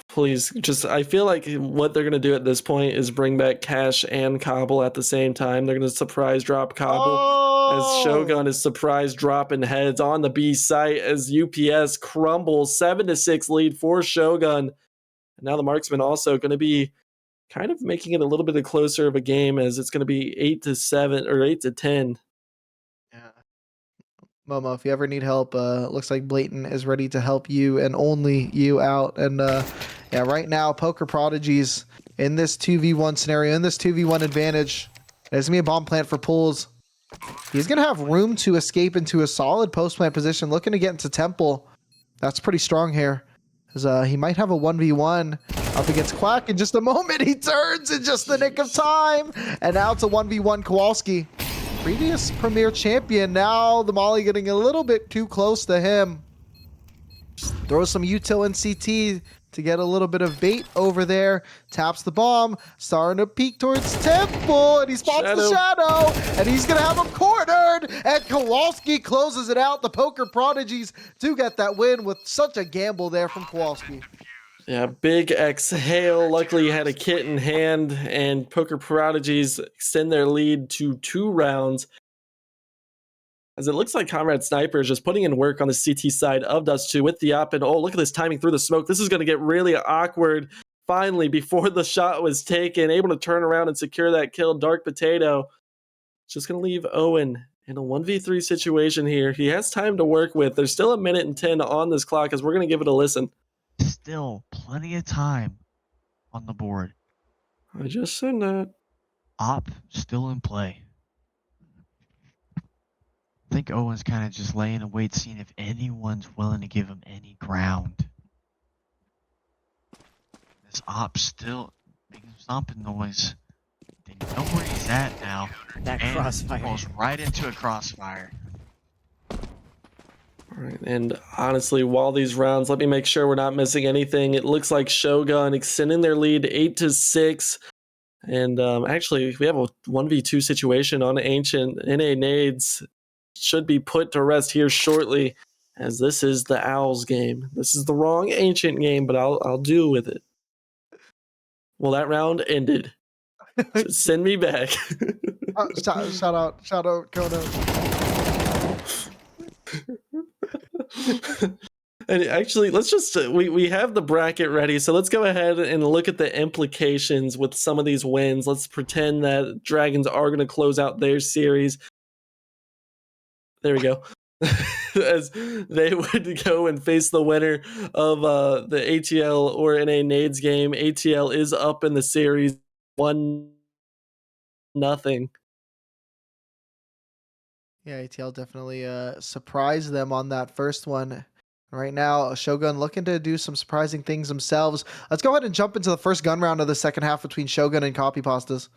Please, I feel like what they're gonna do at this point is bring back Cash and Cobble at the same time. They're gonna surprise drop Cobble as Shogun is surprise dropping heads on the B site as UPS crumbles 7-6 lead for Shogun. And now the Marksman also gonna be kind of making it a little bit closer of a game as it's gonna be 8-7 or 8-10. Yeah. Momo, if you ever need help, looks like Blatant is ready to help you and only you out. And yeah, right now, Poker Prodigies in this 2v1 scenario, in this 2v1 advantage, there's gonna be a bomb plant for Pools. He's gonna have room to escape into a solid post plant position, looking to get into Temple. That's pretty strong here. As he might have a 1v1 up against Quack in just a moment. He turns in just the nick of time. And now it's a 1v1 Kowalski. Previous Premier champion. Now the Molly getting a little bit too close to him. Throw some util and CT to get a little bit of bait over there. Taps the bomb. Starting to peek towards Temple. And he spots the shadow. And he's going to have him cornered. And Kowalski closes it out. The Poker Prodigies do get that win with such a gamble there from Kowalski. Yeah, big exhale. Luckily, he had a kit in hand, and Poker Prodigies extend their lead to 2 rounds. As it looks like Comrade Sniper is just putting in work on the CT side of Dust 2 with the op. And oh, look at this timing through the smoke. This is going to get really awkward. Finally, before the shot was taken, able to turn around and secure that kill. Dark Potato just going to leave Owen in a 1v3 situation here. He has time to work with. There's still 1:10 on this clock as we're going to give it a listen. Still plenty of time on the board. I just said that. Op still in play. I think Owen's kind of just laying in wait, seeing if anyone's willing to give him any ground. This op still making stomping noise. They know where he's at now. That and crossfire falls right into a crossfire. All right, and honestly, while these rounds, let me make sure we're not missing anything. It looks like Shogun extending their lead 8-6. And actually, we have a 1v2 situation on Ancient. NA Nades should be put to rest here shortly, as this is the Owls game. This is the wrong Ancient game, but I'll deal with it. Well, that round ended. So send me back. Shout out, Kono. And actually, let's just we have the bracket ready, so let's go ahead and look at the implications with some of these wins. Let's pretend that Dragons are going to close out their series. There we go. As they would go and face the winner of the ATL or NA Nades game. ATL is up in the series 1-0. Yeah, ATL definitely surprised them on that first one. Right now, Shogun looking to do some surprising things themselves. Let's go ahead and jump into the first gun round of the second half between Shogun and Copy Pastas.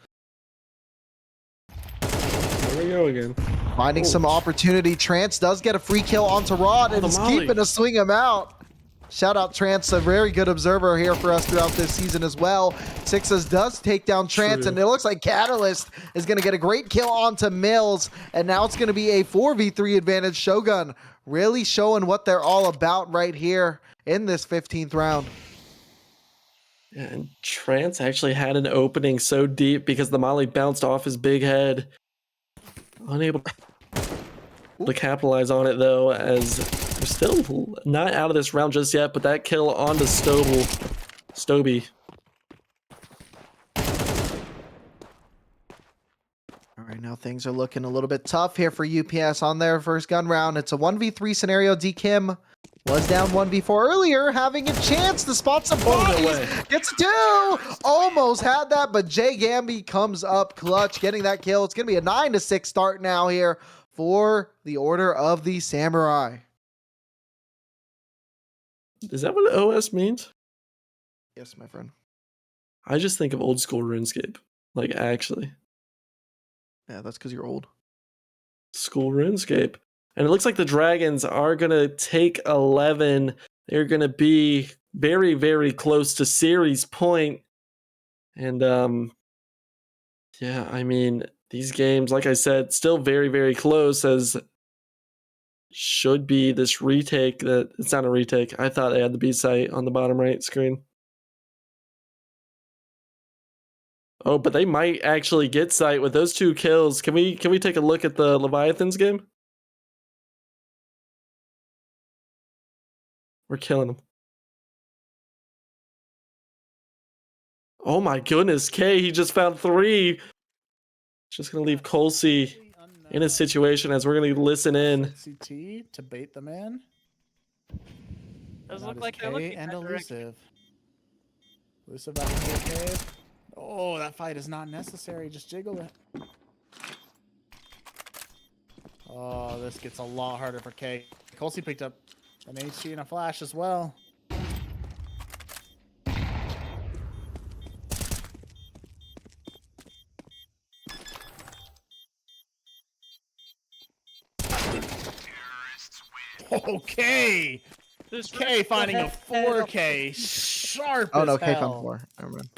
There we go again. Finding some opportunity. Trance does get a free kill onto Rod and is keeping to swing him out. Shout out Trance, a very good observer here for us throughout this season as well. Sixes does take down Trance, and it looks like Catalyst is going to get a great kill onto Mills, and now it's going to be a 4v3 advantage. Shogun really showing what they're all about right here in this 15th round. Yeah, and Trance actually had an opening so deep because the molly bounced off his big head. Unable to capitalize on it though, as we're still not out of this round just yet, but that kill onto Stoby. All right, now things are looking a little bit tough here for UPS on their first gun round. It's a 1v3 scenario. D Kim was down 1v4 earlier, having a chance to spot some bodies. way. Gets two. Almost had that, but Jay Gamby comes up clutch, getting that kill. It's going to be a 9-6 start now here for the Order of the Samurai. Is that what OS means? Yes, my friend. I just think of old school RuneScape. Like, actually. Yeah, that's because you're old. School RuneScape. And it looks like the Dragons are going to take 11. They're going to be very, very close to series point. And, yeah, I mean, these games, like I said, still very, very close, as should be this retake. That it's not a retake. I thought they had the B site on the bottom right screen. Oh, but they might actually get sight with those 2 kills. Can we take a look at the Leviathans game? We're killing them. Oh my goodness, K, he just found 3. Just gonna leave Colsey in a situation as we're gonna listen in. CT to bait them in. Does That look is like they're K looking and that direction. elusive. Elusive back into the cave. Oh, that fight is not necessary. Just jiggle it. Oh, this gets a lot harder for K. Colsey picked up an HG and a flash as well. Okay. This K finding a four. 4K. Sharp Oh, as no, K hell. found 4. Never mind.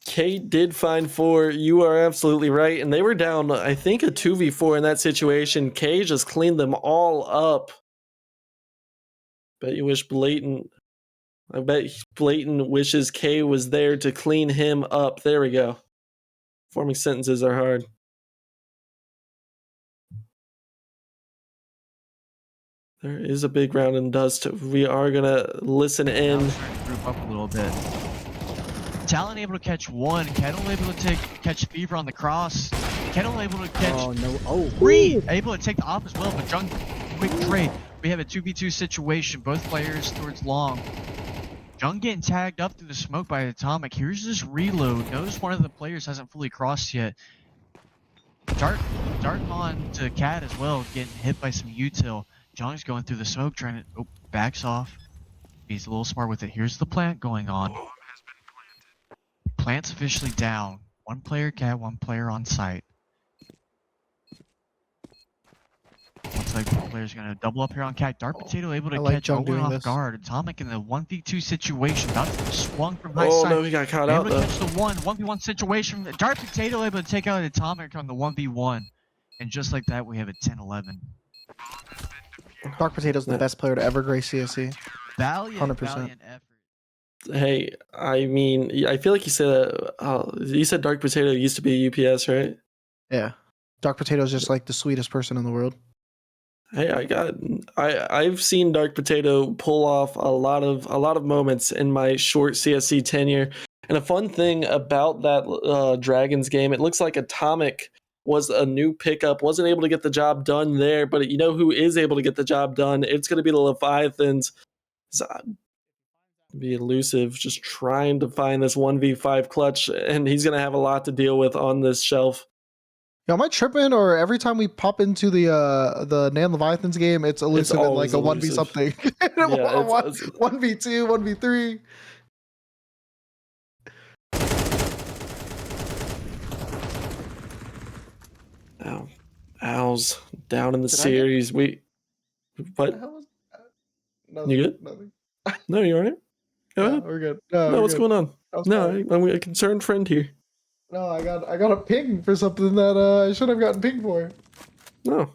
Kate did find 4. You are absolutely right. And they were down, I think, a 2v4 in that situation. K just cleaned them all up. Bet you wish Blatant. I bet Blatant wishes K was there to clean him up. There we go. Forming sentences are hard. There is a big round in dust. We are going to listen Now in. we're starting to group up a little bit. Talon able to catch 1. Kettle able to catch Fever on the cross. Kettle able to catch Oh no! Oh, 3. Able to take the op as well, but Jung, quick trade. We have a 2v2 situation. Both players towards long. Jung getting tagged up through the smoke by Atomic. Here's this reload. Notice one of the players hasn't fully crossed yet. Dart on to Cat as well, getting hit by some util. Jung's going through the smoke, trying to backs off. He's a little smart with it. Here's the plant going on. Plant's officially down. 1 player Cat, 1 player on site. Looks like the player's gonna double up here on Cat. Dark Potato able to I like catch Jung Owen doing off this. guard. Atomic in the 1v2 situation. About to be swung from high Oh side. no, he got caught Able out to though. catch the 1v1 situation. Dark Potato able to take out Atomic on the 1v1. And just like that, we have a 10-11. Dark Potato's the best player to ever grace CSC. Valiant, 100%. valiant effort. Hey, I mean, I feel like you said you said Dark Potato used to be UPS, right? Yeah. Dark Potato's just like the sweetest person in the world. Hey, I've seen Dark Potato pull off a lot of moments in my short CSC tenure. And a fun thing about that Dragons game, it looks like Atomic was a new pickup, wasn't able to get the job done there, but you know who is able to get the job done? It's going to be the Leviathans. Be elusive, just trying to find this 1v5 clutch, and he's going to have a lot to deal with on this shelf. Yo, am I tripping, or every time we pop into the Nan Leviathans game, it's elusive in like always a 1v elusive. something? Yeah, it's 1v2, 1v3. Ow. Owls down in the Did I get- series. What? What the hell was that? Nothing, You good? Nothing. No, you all right? Go No, ahead. we're good. No, we're what's good. going on? That was No, fine. I'm a concerned friend here. No, I got a ping for something that I should have gotten ping for. No.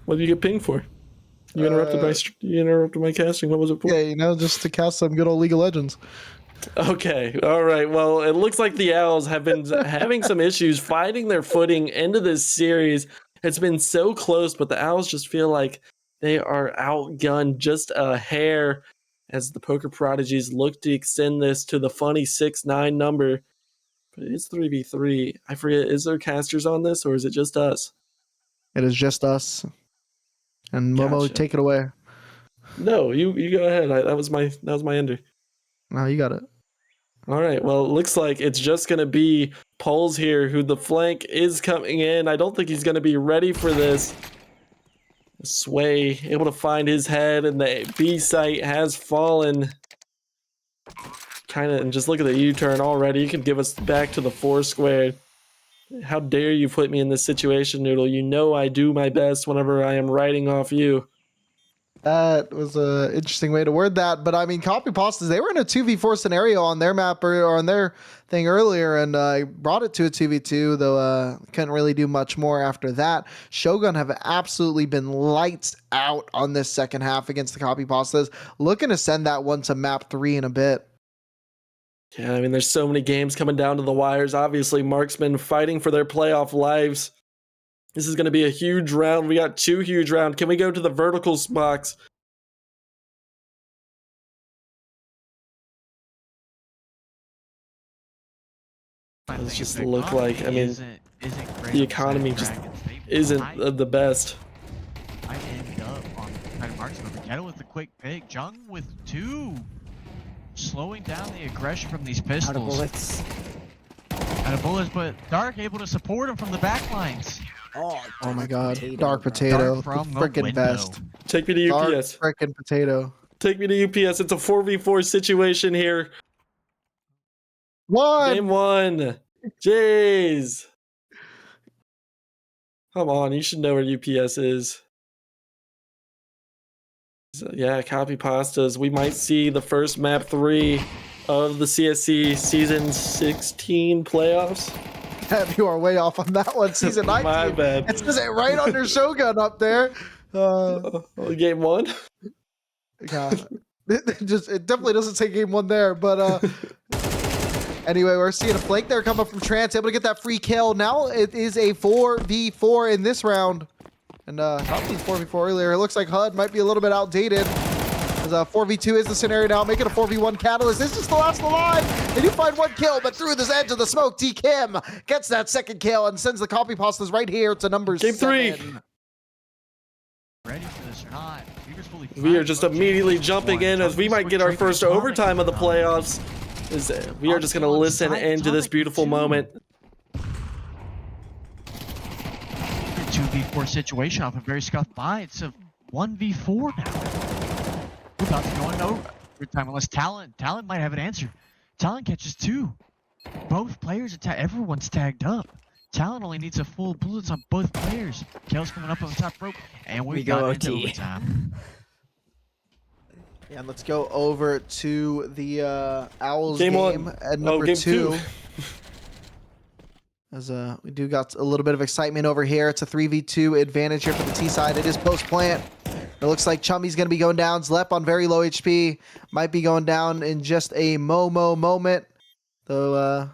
What did you get pinged for? You interrupted my casting. What was it for? Yeah, just to cast some good old League of Legends. Okay, all right. Well, it looks like the Owls have been having some issues finding their footing into this series. It's been so close, but the Owls just feel like they are outgunned just a hair as the Poker Prodigies look to extend this to the funny 6-9 number. But it's 3v3. I forget, is there casters on this or is it just us? It is just us. And Momo, Gotcha. take it away. No, you go ahead. That was my ender. No, you got it. All right. Well, it looks like it's just going to be Poles here, who the flank is coming in. I don't think he's going to be ready for this. Sway able to find his head, and the B site has fallen. Kind of, and just look at the U-turn already. You can give us back to the 4 square. How dare you put me in this situation, Noodle? You know I do my best whenever I am writing off you. That was a interesting way to word that, but I mean, Copy Pastas, they were in a 2v4 scenario on their map or on their thing earlier, and brought it to a 2v2, though couldn't really do much more after that. Shogun have absolutely been lights out on this second half against the Copy Pastas, looking to send that one to map 3 in a bit. Yeah, I mean, there's so many games coming down to the wires. Obviously, Marksmen fighting for their playoff lives. This is going to be a huge round. We got 2 huge rounds. Can we go to the verticals box? It just look like, I mean, the economy just isn't the best. I end up on kind of Marksman. Kettle with the quick pick. Jung with 2. Slowing down the aggression from these pistols. Out of bullets. Out of bullets, but Dark able to support him from the back lines. Oh my god, Dark Potato, Dark from the freaking window. best. Take me to Dark UPS. freaking Potato. Take me to UPS. It's a 4v4 situation here. Game 1. Jeez. Come on, you should know where UPS is. So, yeah, Copy Pastas. We might see the first map 3 of the CSC season 16 playoffs. You are way off on that one. Season 19. My bad. It says it right under Shogun up there. Game 1? Yeah. It definitely doesn't say game 1 there, but anyway, we're seeing a flank there come up from Trance, able to get that free kill. Now it is a 4v4 in this round. And not being 4v4 earlier, it looks like HUD might be a little bit outdated. As 4v2 is the scenario now, making a 4v1 Catalyst. This is the last alive. They do find 1 kill, but through this edge of the smoke, D Kim gets that 2nd kill and sends the Copy Pastas right here to number Game 3. 7. Ready for this or not? We are just immediately jumping in as we might get our first overtime of the playoffs. We are just going to listen into this beautiful moment. 2v4 situation off a very scuffed by. It's a 1v4 now. We're about to go into overtime unless Talon might have an answer. Talon catches 2. Both players everyone's tagged up. Talon only needs a full bullets on both players. Kale's coming up on the top rope, and we go into overtime. Yeah, and let's go over to the Owls Game game 1. at number Game 2. As we do got a little bit of excitement over here. It's a 3v2 advantage here for the T side. It is post-plant. It looks like Chummy's going to be going down. Zlep on very low HP. Might be going down in just a Momo moment. Though,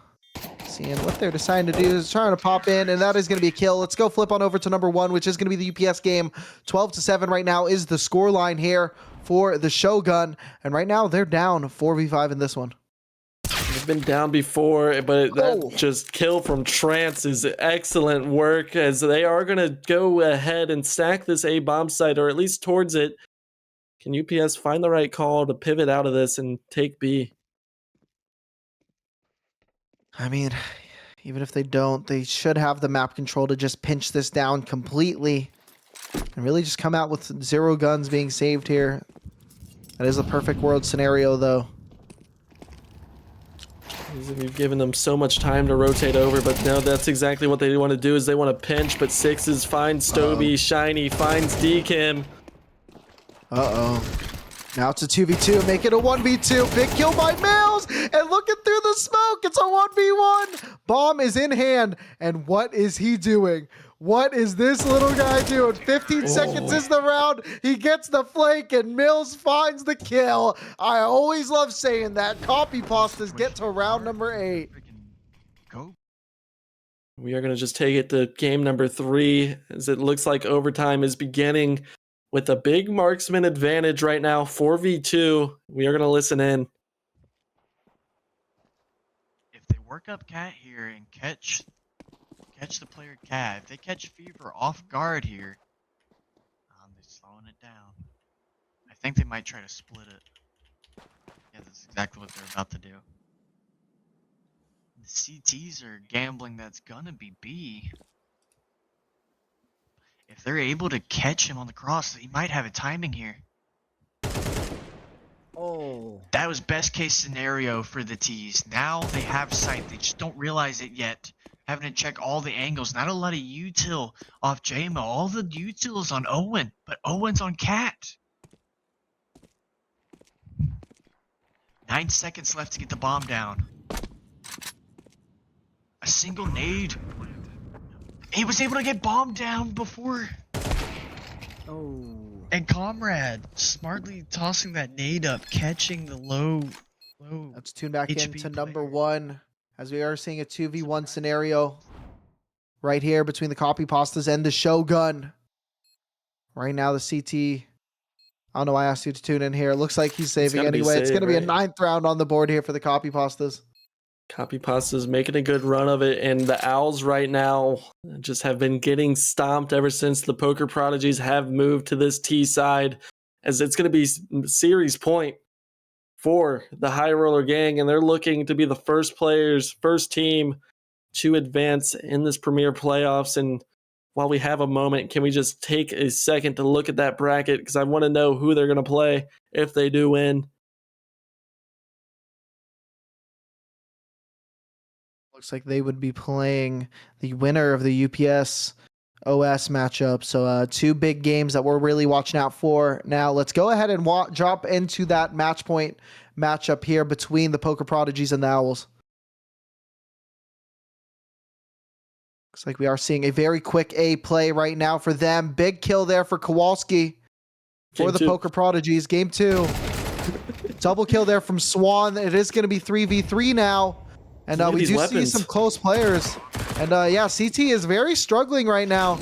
seeing what they're deciding to do is trying to pop in, and that is going to be a kill. Let's go flip on over to number 1, which is going to be the UPS game. 12-7 right now is the score line here for the Shogun. And right now, they're down 4v5 in this one. They've been down before, but that just kill from Trance is excellent work as they are going to go ahead and stack this A bomb site, or at least towards it. Can UPS find the right call to pivot out of this and take B? I mean, even if they don't, they should have the map control to just pinch this down completely and really just come out with 0 guns being saved here. That is a perfect world scenario, though. We've given them so much time to rotate over, but no, that's exactly what they want to do, is they want to pinch, but Sixes finds Stoby, Shiny finds D-Kim. Uh-oh. Now it's a 2v2, make it a 1v2. Big kill by Mills, and looking through the smoke, it's a 1v1. Bomb is in hand, and what is he doing? What is this little guy doing? 15 seconds is the round. He gets the flank, and Mills finds the kill. I always love saying that. Copy pastas get to round number 8. Go. We are going to just take it to game number 3, as it looks like overtime is beginning with a big marksman advantage right now, 4v2. We are going to listen in. If they work up Cat here and catch the player Cat, if they catch Fever off guard here, they're slowing it down. I think they might try to split it. Yeah, that's exactly what they're about to do. The CTs are gambling that's gonna be B. If they're able to catch him on the cross, he might have a timing here. Oh. That was best case scenario for the T's. Now they have sight. They just don't realize it yet. Having to check all the angles. Not a lot of util off JMO. All the util is on Owen, but Owen's on Cat. 9 seconds left to get the bomb down. A single nade. He was able to get bomb down before. Oh. And Comrade smartly tossing that nade up, catching the low. Let's tune back HP into number player. 1, as we are seeing a 2v1 scenario right here between the copy pastas and the Shogun. Right now, the CT. I don't know why I asked you to tune in here. It looks like he's saving gonna be anyway. It's saved, going to be a right? 9th round on the board here for the copy pastas. Copy Pasta's making a good run of it, and the Owls right now just have been getting stomped ever since the Poker Prodigies have moved to this T side, as it's going to be series point for the High Roller Gang, and they're looking to be the first team to advance in this Premier playoffs. And while we have a moment, can we just take a second to look at that bracket, because I want to know who they're going to play if they do win. Looks like they would be playing the winner of the UPS OS matchup. So 2 big games that we're really watching out for. Now let's go ahead and drop into that match point matchup here between the Poker Prodigies and the Owls. Looks like we are seeing a very quick A play right now for them. Big kill there for Kowalski for Game the 2. Poker Prodigies. Game 2. Double kill there from Swan. It is going to be 3v3 now. And Look at we these do see weapons. some close players. And yeah, CT is very struggling right now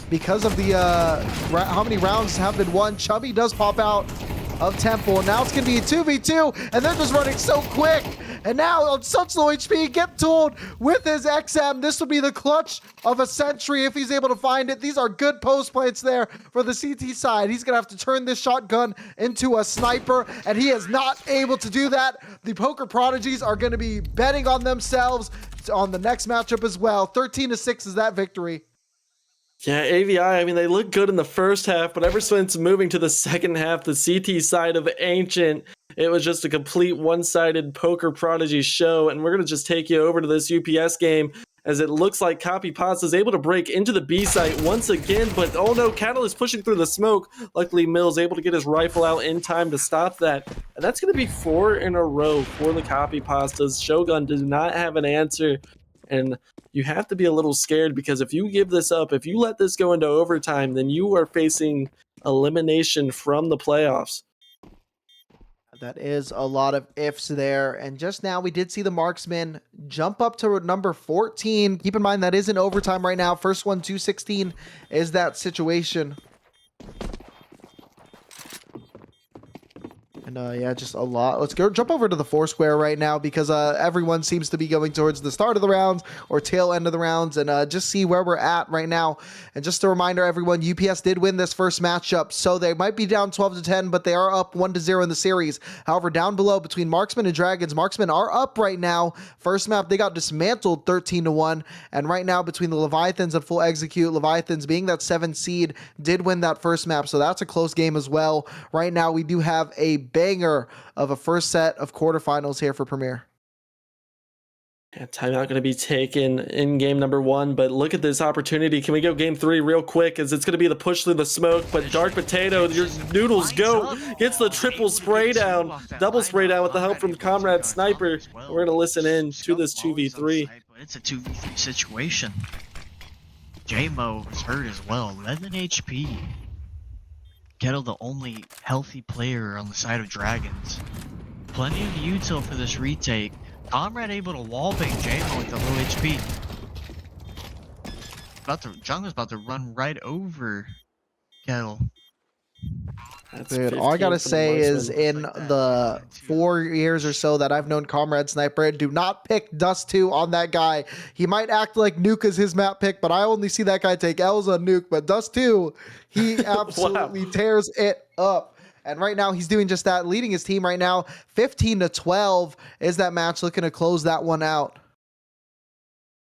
because of the how many rounds have been won. Chubby does pop out of Temple. And now it's going to be a 2v2. And they're just running so quick. And now on such low HP, get tooled with his XM. This will be the clutch of a century if he's able to find it. These are good post plants there for the CT side. He's going to have to turn this shotgun into a sniper, and he is not able to do that. The Poker Prodigies are going to be betting on themselves on the next matchup as well. 13-6 is that victory. Yeah, AVI, I mean, they look good in the first half, but ever since moving to the second half, the CT side of Ancient, it was just a complete one-sided Poker Prodigy show. And we're going to just take you over to this UPS game, as it looks like Copy Pasta is able to break into the B site once again. But oh no, Catalyst pushing through the smoke. Luckily, Mills able to get his rifle out in time to stop that. And that's going to be 4 in a row for the Copy Pastas. Shogun does not have an answer. And you have to be a little scared, because if you give this up, if you let this go into overtime, then you are facing elimination from the playoffs. That is a lot of ifs there. And just now we did see the marksman jump up to number 14. Keep in mind that is in overtime right now. First one, 216 is that situation. And yeah, just a lot. Let's go jump over to the 4 square right now, because everyone seems to be going towards the start of the rounds or tail end of the rounds, and just see where we're at right now. And just a reminder, everyone, UPS did win this first matchup, so they might be down 12-10, but they are up 1-0 in the series. However, down below between Marksman and Dragons, Marksman are up right now. First map, they got dismantled 13-1, and right now between the Leviathans and Full Execute, Leviathans being that 7th seed, did win that first map, so that's a close game as well. Right now, we do have a banger of a first set of quarterfinals here for Premier. Yeah, timeout going to be taken in game number 1, but look at this opportunity. Can we go game 3 real quick, as it's going to be the push through the smoke, but Dark Potato, your noodles go, gets the triple spray down, double spray down with the help from Comrade Sniper. We're going to listen in to this 2v3. It's a 2v3 situation. J-Mo was hurt as well, 11 HP. Kettle the only healthy player on the side of Dragons. Plenty of util for this retake. Comrade able to wallbang J-Mo with the low HP. Jungle's about to run right over Kettle. That's Dude, all I 15 gotta for the say is marksman. in Like that, the moving to 4 years or so that I've known Comrade Sniper, do not pick Dust 2 on that guy. He might act like Nuke is his map pick, but I only see that guy take L's on Nuke. But Dust 2, he absolutely tears it up. And right now he's doing just that, leading his team right now. 15-12 is that match, looking to close that one out.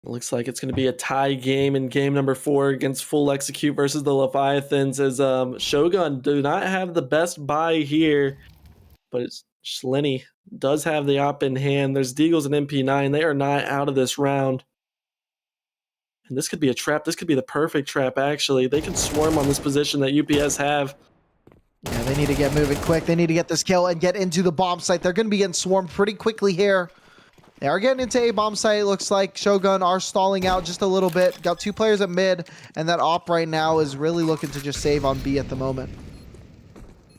Looks like it's going to be a tie game in game number 4 against Full Execute versus the Leviathans, as Shogun do not have the best buy here, but Schlenny does have the op in hand. There's Deagles and MP9. They are not out of this round. And this could be a trap. This could be the perfect trap, actually. They can swarm on this position that UPS have. Yeah, they need to get moving quick. They need to get this kill and get into the bomb site. They're going to be getting swarmed pretty quickly here. They are getting into a bomb site. Looks like Shogun are stalling out just a little bit. Got 2 players at mid, and that op right now is really looking to just save on B at the moment.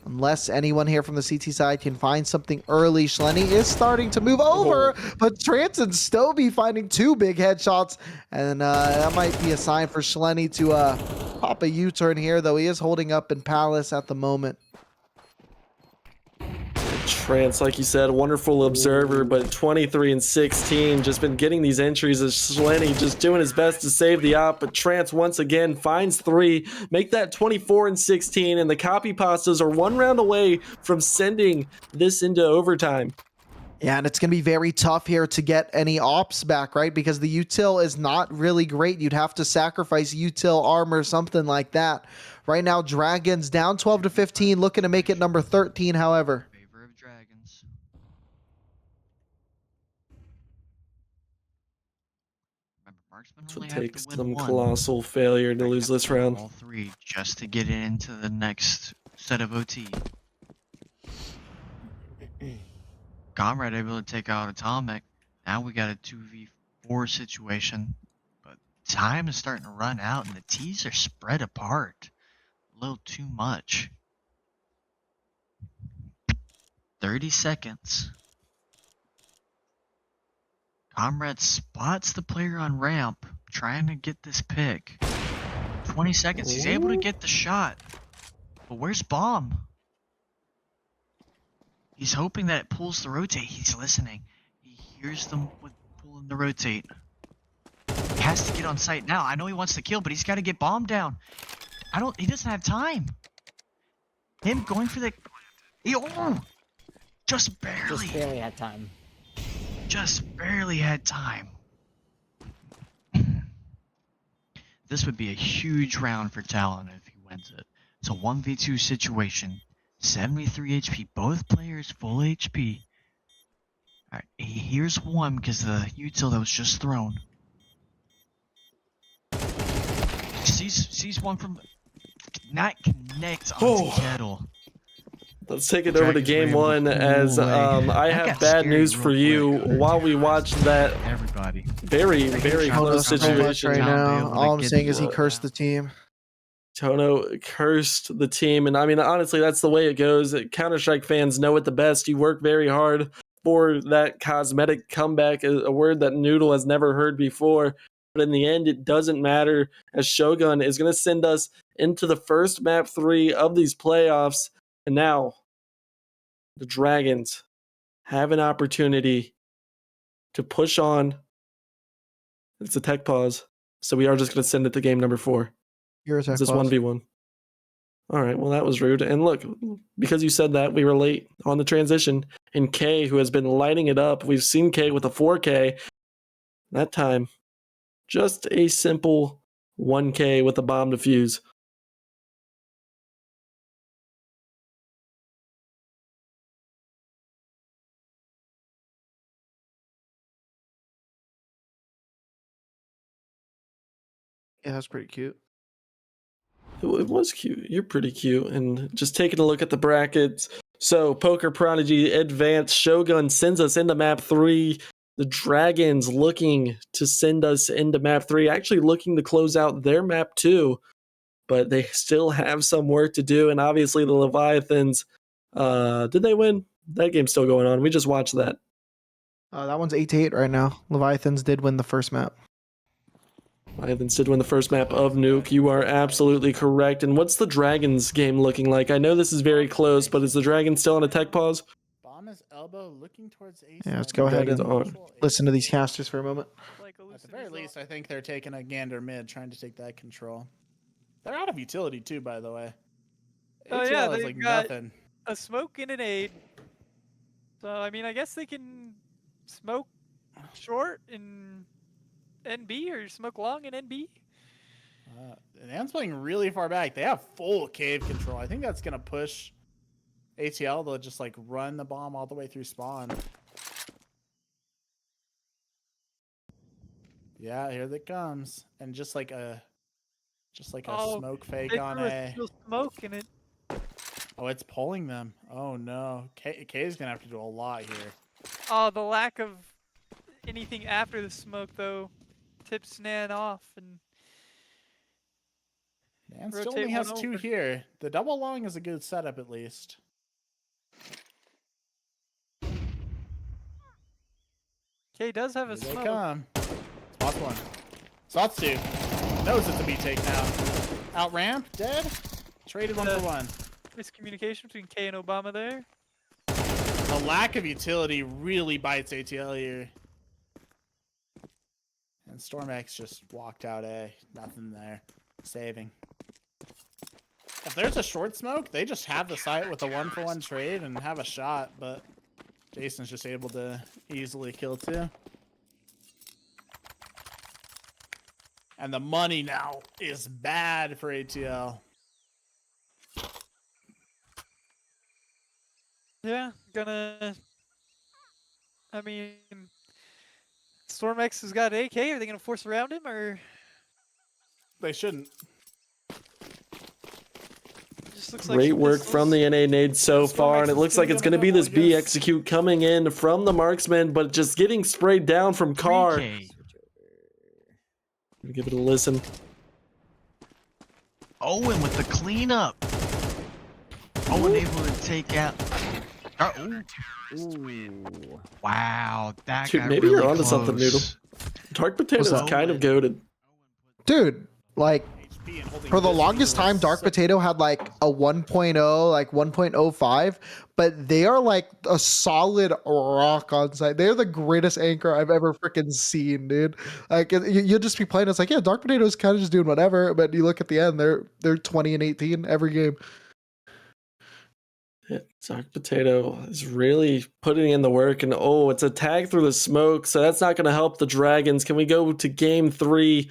Unless anyone here from the CT side can find something early. Schlenny is starting to move over, but Trance and Stoby finding 2 big headshots, and that might be a sign for Schlenny to pop a U-turn here, though he is holding up in Palace at the moment. Trance, like you said, wonderful observer, but 23 and 16, just been getting these entries as Schlenny just doing his best to save the op, but Trance once again finds 3, make that 24 and 16, and the copy pastas are 1 round away from sending this into overtime. Yeah, and it's going to be very tough here to get any ops back, right? Because the util is not really great. You'd have to sacrifice util armor, something like that. Right now, Dragons down 12-15, looking to make it number 13, however. Favor of Dragons. Remember, Marksman So only it have takes to win some 1. colossal failure to Right, lose have this to win round. all 3 just to get into the next set of OT. Comrade able to take out Atomic. Now we got a 2v4 situation, but time is starting to run out and the T's are spread apart a little too much. 30 seconds. Comrade spots the player on ramp, trying to get this pick. 20 seconds, he's able to get the shot. But where's Bomb? He's hoping that it pulls the rotate. He's listening. He hears them with pulling the rotate. He has to get on site now. I know he wants to kill, but he's got to get Bomb down. He doesn't have time. Him going for the... Just barely. Just barely had time. Just barely had time. This would be a huge round for Talon if he wins it. It's a 1v2 situation. 73 HP, both players full HP. Alright, here's one because the util that was just thrown. Sees one from... Not connects onto Kettle. Let's take it over to game 1 as I have bad news for you. While we watch that Everybody. very close So much situation, right now. All I'm saying is he the- cursed the team. Tono cursed the team, and I mean, honestly, that's the way it goes. Counter-Strike fans know it the best. You work very hard for that cosmetic comeback, a word that Noodle has never heard before. But in the end, it doesn't matter, as Shogun is going to send us into the first map 3 of these playoffs. And now, the Dragons have an opportunity to push on. It's a tech pause, so we are just going to send it to game number 4. Here's our It's this pause. 1v1. All right, well, that was rude. And look, because you said that, we were late on the transition. And K, who has been lighting it up, we've seen K with a 4K. That time, just a simple 1K with a bomb defuse. Yeah, that's pretty cute. It was cute. You're pretty cute. And just taking a look at the brackets. So, Poker Prodigy advanced. Shogun sends us into map 3. The Dragons looking to send us into map 3, actually looking to close out their map 2, but they still have some work to do. And obviously the Leviathans, did they win? That game's still going on. We just watched that. That one's 8-8 right now. Leviathans did win the first map. Leviathans did win the first map of Nuke. You are absolutely correct. And what's the Dragons game looking like? I know this is very close, but is the Dragons still on a tech pause? Bomba's elbow looking towards A. Yeah, let's go ahead and Dragons on. listen to these casters for a moment. Like At the very least, I think they're taking a gander mid, trying to take that control. They're out of utility too, by the way. Oh, yeah, ATL is they've like got- nothing. a smoke and an aid. So I mean, I guess they can smoke short in NB or smoke long in NB. And Ant's playing really far back. They have full cave control. I think that's gonna push ATL. They'll just like run the bomb all the way through spawn. Yeah, here it comes, and just like a Oh, smoke fake They on threw A. steel smoke and it. Oh, it's pulling them. Oh no, K is gonna have to do a lot here. Oh, the lack of anything after the smoke though tips Nan off, and Man still Rotate only has one 2 over. here. The double long is a good setup at least. K does have a Here they smoke. come. Spot 1. Satsu knows it's a B take now. Out ramp, dead. Traded 1 for 1. Miscommunication between K and Obama there. The lack of utility really bites ATL here. And StormX just walked out A. Nothing there. Saving. If there's a short smoke, they just have the site with a 1-for-1 trade and have a shot, but Jason's just able to easily kill 2. And the money now is bad for ATL. Yeah, gonna. I mean, StormX has got AK. Are they gonna force around him, or They shouldn't. just looks like Great some work from pistols? the NA nade so Storm far, X and it is looks still like it's gonna going to be double, this I B guess. execute coming in from the marksman, but just getting sprayed down from Car. 3K. Give it a listen. Owen with the cleanup. Owen able to take out. Ooh. Ooh. Wow, that Dude, got maybe really you're onto something, close. Noodle. Dark Potato is What's up? kind of goated. Dude, like, HP and holding for the this longest lead time, was Dark so- Potato had like a 1.0, like 1.05, but they are like a solid rock on site. They're the greatest anchor I've ever freaking seen, dude. Like you'll just be playing. It's like, yeah, Dark Potato's kind of just doing whatever, but you look at the end, they're 20 and 18 every game. Yeah, Dark Potato is really putting in the work, and oh, it's a tag through the smoke, so that's not going to help the Dragons. Can we go to game 3?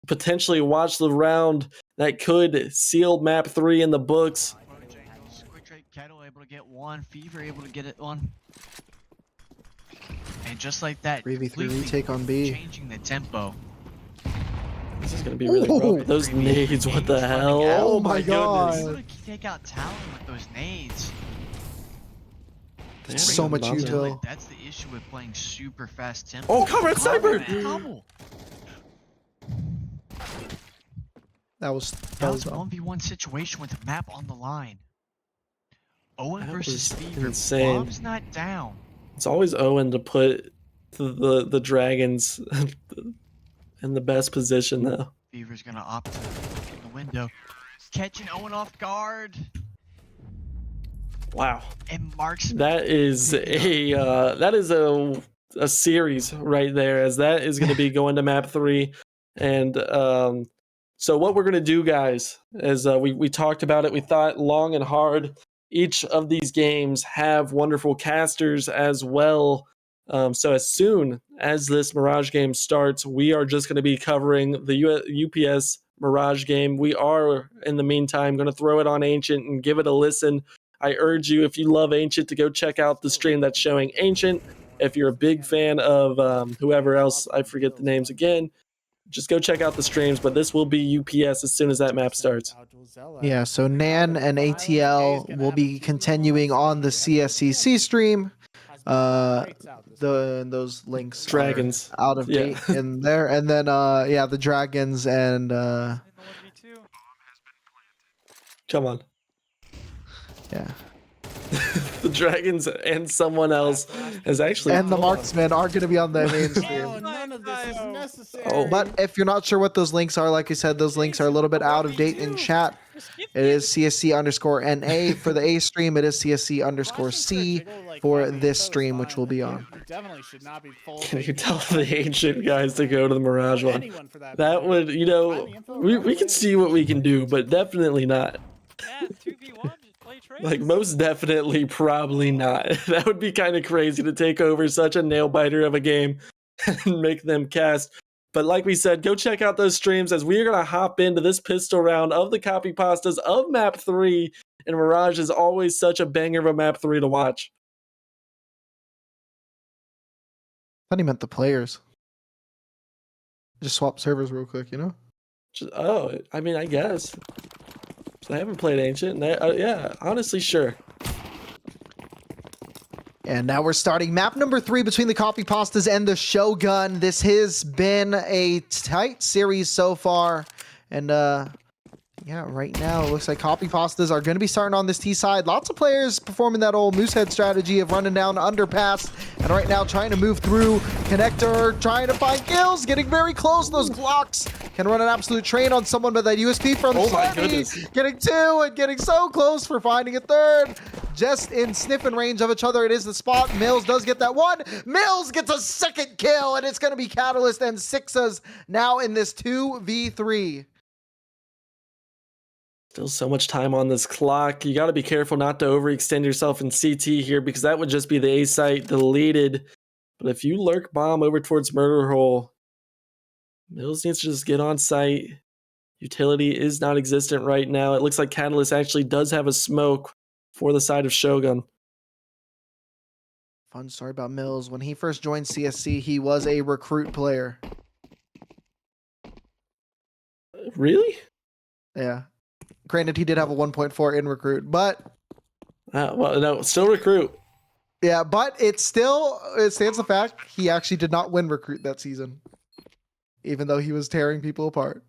Potentially watch the round that could seal map 3 in the books. Quick trade Kettle able to get 1. Fever able to get it 1. And just like that, 3v3 completely retake on B. changing the tempo. This is going to be really Ooh. rough. Those nades, what the hell? Oh my God. Able to take out Talon with those nades. Damn, So much Bombs. util. That's the issue with playing super fast tempo. Oh, Comrade Sniper! Double. That was That was a dumb. 1v1 situation with the map on the line. Owen That versus was Fever. insane. Bomb's not down. It's always Owen to put the Dragons in the best position, though. Fever's gonna opt to look in the window. Catching Owen off guard. Wow, And Mark's that is a series right there, as that is going to be going to map 3. And so what we're going to do, guys, is we talked about it. We thought long and hard. Each of these games have wonderful casters as well. So as soon as this Mirage game starts, we are just going to be covering the UPS Mirage game. We are, in the meantime, going to throw it on Ancient and give it a listen. I urge you, if you love Ancient, to go check out the stream that's showing Ancient. If you're a big fan of whoever else, I forget the names again, just go check out the streams. But this will be UPS as soon as that map starts. Yeah, so Nan and ATL will be continuing on the CSCC stream. Lights out this those links Dragons. are out of Yeah. date in there, and then yeah, the dragons and In the 1v2. Come on. yeah, The Dragons and someone else is actually. and the marksmen are going to be on the main Oh, stream. none of this is necessary. Oh, But if you're not sure what those links are, like I said, those links are a little bit out of date in chat. It is CSC_NA for the A stream. It is CSC_C for this stream, which will be on. You definitely should not be full. Can you tell the ancient guys to go to the Mirage one? Anyone for that. That would, you know, we can see what we can do, but definitely not. Yeah, 2v1, just play trades. Like, most definitely, probably not. That would be kind of crazy to take over such a nail biter of a game and make them cast. But like we said, go check out those streams as we are going to hop into this pistol round of the copy pastas of map 3. And Mirage is always such a banger of a map 3 to watch. I thought he meant the players. Just swap servers real quick, you know? Oh, I mean, I guess. So I haven't played Ancient. And yeah, honestly, sure. And now we're starting map number 3 between the Copy Pastas and the Shogun. This has been a tight series so far. And yeah, right now it looks like Copy Pastas are going to be starting on this T side. Lots of players performing that old Moosehead strategy of running down underpass. And right now trying to move through connector, trying to find kills, getting very close. Those Glocks can run an absolute train on someone, but that USP from Oh my Sunny, goodness. getting 2 and getting so close for finding a 3rd. Just in sniffing range of each other. It is the spot. Mills does get that 1. Mills gets a 2nd kill, and it's going to be Catalyst and Sixas now in this 2v3. Still so much time on this clock. You got to be careful not to overextend yourself in CT here because that would just be the A site deleted. But if you lurk bomb over towards Murder Hole, Mills needs to just get on site. Utility is not existent right now. It looks like Catalyst actually does have a smoke for the side of Shogun. Fun story about Mills. When he first joined CSC, he was a recruit player. Really? Yeah. Granted, he did have a 1.4 in recruit, but Well, no, still recruit. yeah, but it stands the fact he actually did not win recruit that season, even though he was tearing people apart.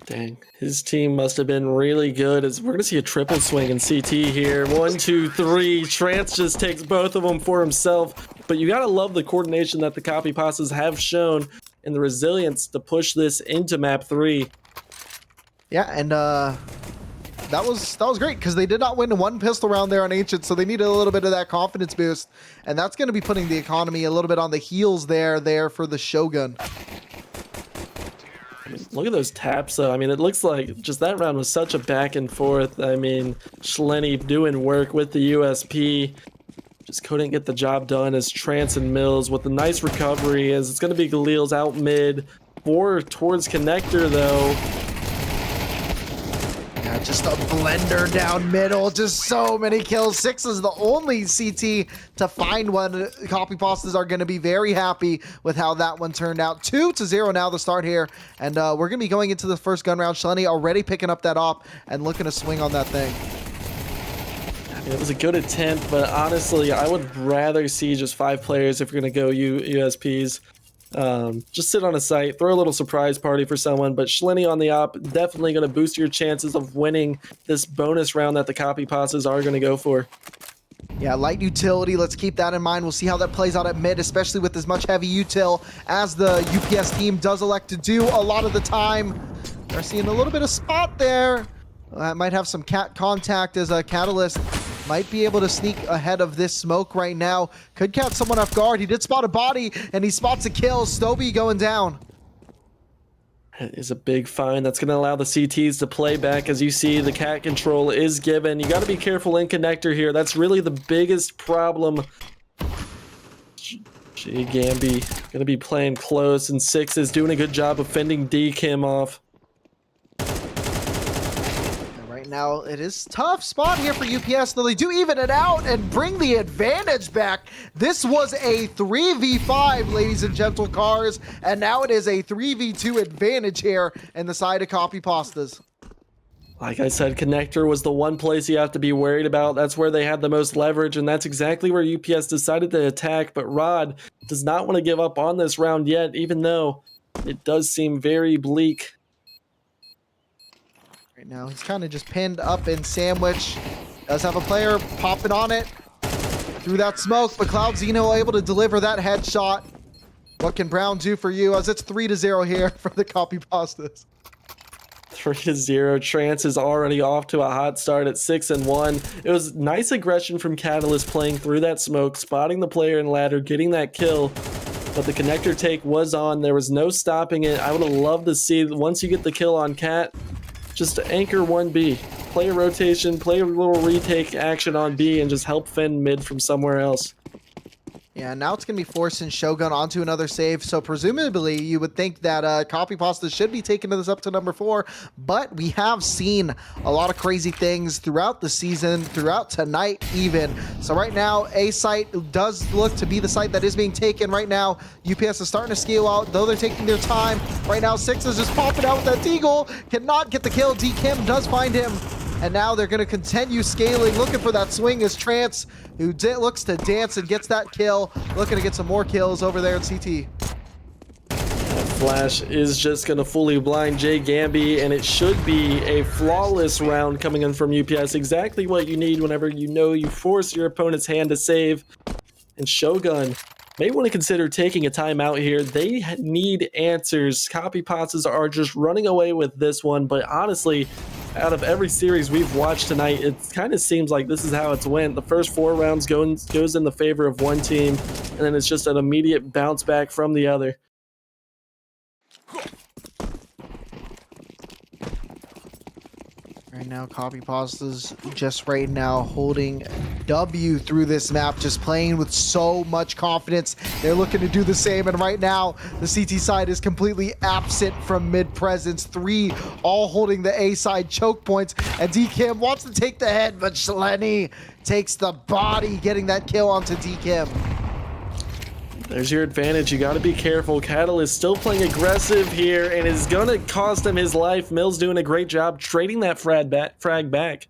Dang, his team must have been really good. As we're gonna see a triple swing in CT here. 1, 2, 3. Trance just takes both of them for himself. But you gotta love the coordination that the copy pastas have shown and the resilience to push this into map 3. Yeah, and that was great because they did not win one pistol round there on Ancient, so they needed a little bit of that confidence boost, and that's going to be putting the economy a little bit on the heels there for the Shogun. Look at those taps, though. I mean, it looks like just that round was such a back and forth. I mean, Schlenny doing work with the USP. Just couldn't get the job done as Trance and Mills with a nice recovery as it's going to be Galil's out mid. 4 towards connector, though. Yeah, just a blender down middle. Just so many kills. Six is the only CT to find one. Copy pastas are going to be very happy with how that one turned out. 2-0 now to start here. And we're going to be going into the first gun round. Schlenny already picking up that op and looking to swing on that thing. I mean, it was a good attempt, but honestly, I would rather see just 5 players if you're going to go USPs. Just sit on a site, throw a little surprise party for someone, but Schlenny on the op, definitely going to boost your chances of winning this bonus round that the copy passes are going to go for. Yeah, light utility. Let's keep that in mind. We'll see how that plays out at mid, especially with as much heavy util as the UPS team does elect to do a lot of the time. They're seeing a little bit of spot there. Might have some cat contact as a Catalyst might be able to sneak ahead of this smoke right now. Could catch someone off guard. He did spot a body, and he spots a kill. Stovey going down. That is a big find. That's going to allow the CTs to play back. As you see, the cat control is given. You got to be careful in connector here. That's really the biggest problem. G Gambi going to be playing close, and Six is doing a good job of fending D Kim off. Now, it is tough spot here for UPS, though they do even it out and bring the advantage back. This was a 3v5, ladies and gentle cars, and now it is a 3v2 advantage here in the side of Copy Pastas. Like I said, connector was the one place you have to be worried about. That's where they had the most leverage, and that's exactly where UPS decided to attack. But Rod does not want to give up on this round yet, even though it does seem very bleak. Right now, he's kind of just pinned up in sandwich. Does have a player popping on it through that smoke, but Cloud Zeno able to deliver that headshot. What can Brown do for you as it's 3-0 here for the copy pastas? 3-0. Trance is already off to a hot start at 6-1. It was nice aggression from Catalyst playing through that smoke, spotting the player in ladder, getting that kill. But the connector take was on. There was no stopping it. I would have loved to see, once you get the kill on Cat, just anchor 1B. Play a rotation, play a little retake action on B, and just help fend mid from somewhere else. Yeah, now it's going to be forcing Shogun onto another save, so presumably you would think that Copy Pasta should be taking this up to number 4, but we have seen a lot of crazy things throughout the season, throughout tonight even. So right now, A site does look to be the site that is being taken right now. UPS is starting to scale out, though they're taking their time. Right now, Six is just popping out with that Deagle, cannot get the kill. D Kim does find him. And now they're going to continue scaling, looking for that swing as Trance, who looks to dance and gets that kill. Looking to get some more kills over there in CT. That flash is just going to fully blind Jay Gamby, and it should be a flawless round coming in from UPS. Exactly what you need whenever you know you force your opponent's hand to save. And Shogun may want to consider taking a timeout here. They need answers. Copy pastas are just running away with this one, but honestly, out of every series we've watched tonight, it kind of seems like this is how it's went. The first 4 rounds goes in the favor of one team, and then it's just an immediate bounce back from the other. Right now, Copy Pasta's just right now holding W through this map, just playing with so much confidence. They're looking to do the same, and right now, the CT side is completely absent from mid presence. 3 all holding the A side choke points, and D Kim wants to take the head, but Shleni takes the body, getting that kill onto D Kim. There's your advantage. You got to be careful. Catalyst still playing aggressive here and is going to cost him his life. Mills doing a great job trading that frag back.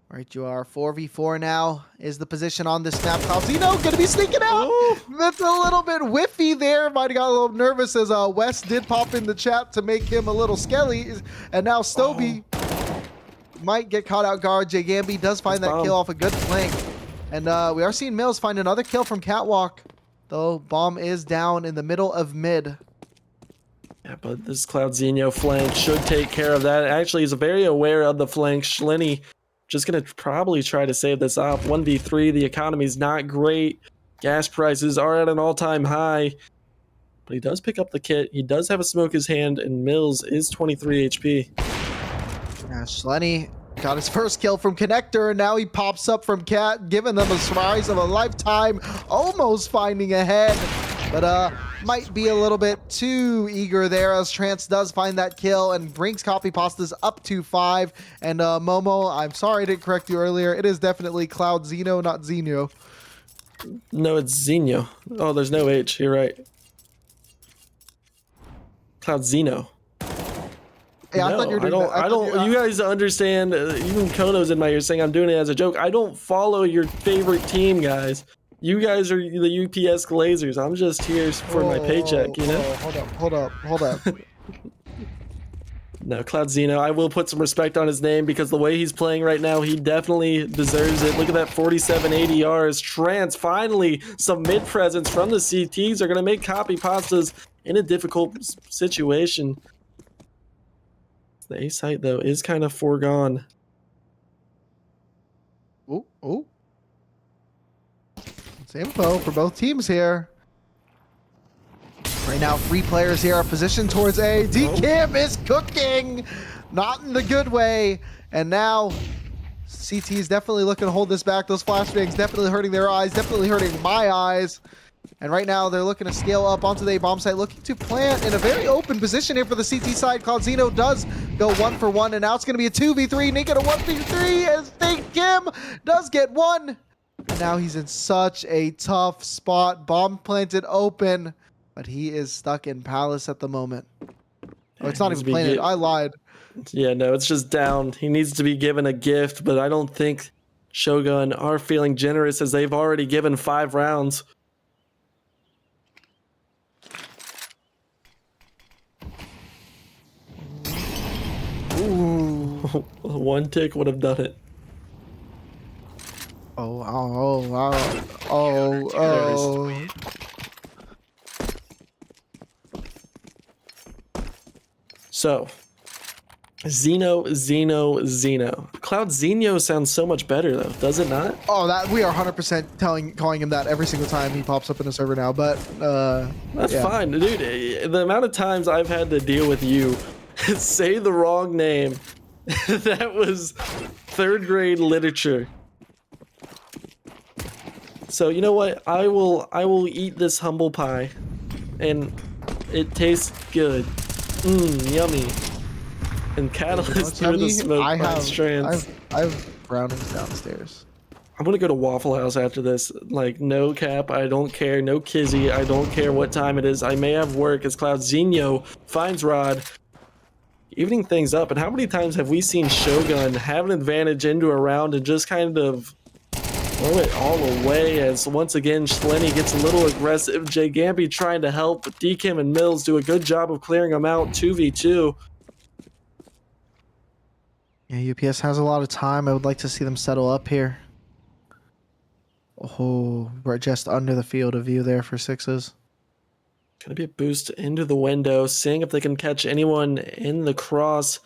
Right, you are 4v4 now is the position on this map. Calzino going to be sneaking out. Ooh. That's a little bit whiffy there. Might have got a little nervous as Wes did pop in the chat to make him a little skelly. And now Stoby might get caught out guard. Jay Gamby does find that kill off a good flank. And we are seeing Mills find another kill from Catwalk, though bomb is down in the middle of mid. Yeah, but this Cloud Xeno flank should take care of that. Actually, he's very aware of the flank. Shleni just going to probably try to save this up. 1v3, the economy's not great. Gas prices are at an all-time high. But he does pick up the kit. He does have a smoke his hand, and Mills is 23 HP. Yeah, Shleni got his first kill from Connector, and now he pops up from Cat, giving them a surprise of a lifetime, almost finding a head, but might be a little bit too eager there as Trance does find that kill and brings Copy Pastas up to 5. And Momo, I'm sorry I didn't correct you earlier. It is definitely Cloud Xeno, not Xeno. No, it's Xeno. Oh, there's no H. You're right. Cloud Xeno. Yeah, No, I thought you were doing that. I don't. You guys understand? Even Kono's in my ear saying I'm doing it as a joke. I don't follow your favorite team, guys. You guys are the UPS Glazers. I'm just here for my paycheck, you know. Hold up. No, Cloud Xeno. I will put some respect on his name because the way he's playing right now, he definitely deserves it. Look at that 47 ADRs. Trance finally some mid presence from the CTs are gonna make Copy Pastas in a difficult situation. The A site, though, is kind of foregone. Ooh. It's info for both teams here. Right now, 3 players here are positioned towards A. D-Kim is cooking! Not in the good way. And now, CT is definitely looking to hold this back. Those flashbangs definitely hurting their eyes, definitely hurting my eyes. And right now, they're looking to scale up onto the bomb site, looking to plant in a very open position here for the CT side. Cloud Xeno does go 1 for 1, and now it's going to be a 2v3. Nika to 1v3 as Kim does get 1. And now he's in such a tough spot. Bomb planted open, but he is stuck in Palace at the moment. Oh, it's not even planted. I lied. Yeah, no, it's just down. He needs to be given a gift, but I don't think Shogun are feeling generous as they've already given 5 rounds. Ooh. One tick would have done it. Oh, oh. So, Xeno. Cloud Xeno sounds so much better though, does it not? Oh, that we are 100% calling him that every single time he pops up in a server now. But That's yeah. fine, dude. The amount of times I've had to deal with you say the wrong name. That was 3rd grade literature. So you know what? I will eat this humble pie, and it tastes good. Yummy. And Catalyst through the smoke by strands. I have brownings downstairs. I'm gonna go to Waffle House after this. Like, no cap, I don't care. No kizzy, I don't care what time it is. I may have work as Cloud Xeno finds Rod, evening things up. And how many times have we seen Shogun have an advantage into a round and just kind of throw it all away, as once again Schlenny gets a little aggressive. Jay Gamby trying to help, but DKim and Mills do a good job of clearing them out. 2v2. Yeah, UPS has a lot of time. I would like to see them settle up here. Oh, we're just under the field of view there for sixes. Gonna be a boost into the window, seeing if they can catch anyone in the cross.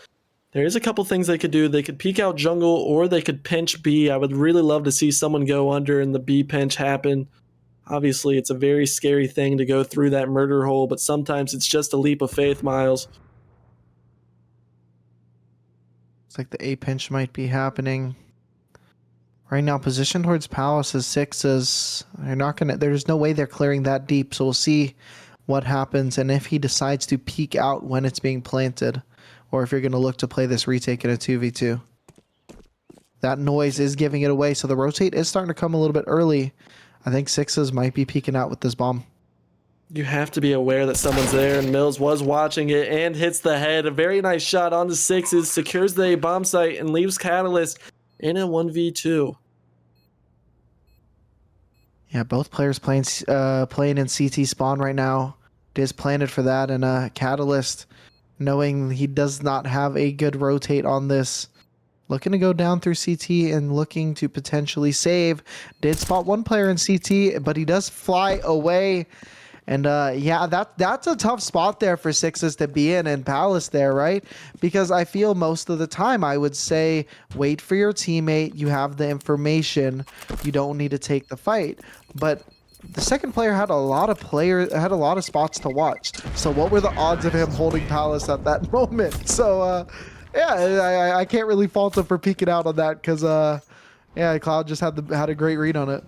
There is a couple things they could do. They could peek out jungle, or they could pinch B. I would really love to see someone go under and the B pinch happen. Obviously, it's a very scary thing to go through that murder hole, but sometimes it's just a leap of faith, Miles. It's like the A pinch might be happening. Right now, position towards Palace is sixes. They're not gonna. There's no way they're clearing that deep. So we'll see what happens, and if he decides to peek out when it's being planted, or if you're going to look to play this retake in a 2v2. That noise is giving it away, so the rotate is starting to come a little bit early. I think sixes might be peeking out with this bomb. You have to be aware that someone's there, and Mills was watching it and hits the head. A very nice shot on the sixes, secures the bomb site, and leaves Catalyst in a 1v2. Yeah, both players playing in CT spawn right now. Diz planted for that, and Catalyst, knowing he does not have a good rotate on this, looking to go down through CT and looking to potentially save. Did spot one player in CT, but he does fly away. And yeah, that's a tough spot there for sixes to be in, and Palace there, right? Because I feel most of the time I would say wait for your teammate. You have the information. You don't need to take the fight. But the second player had a lot of spots to watch. So what were the odds of him holding Palace at that moment? So yeah, I can't really fault him for peeking out on that, because yeah, Cloud just had a great read on it.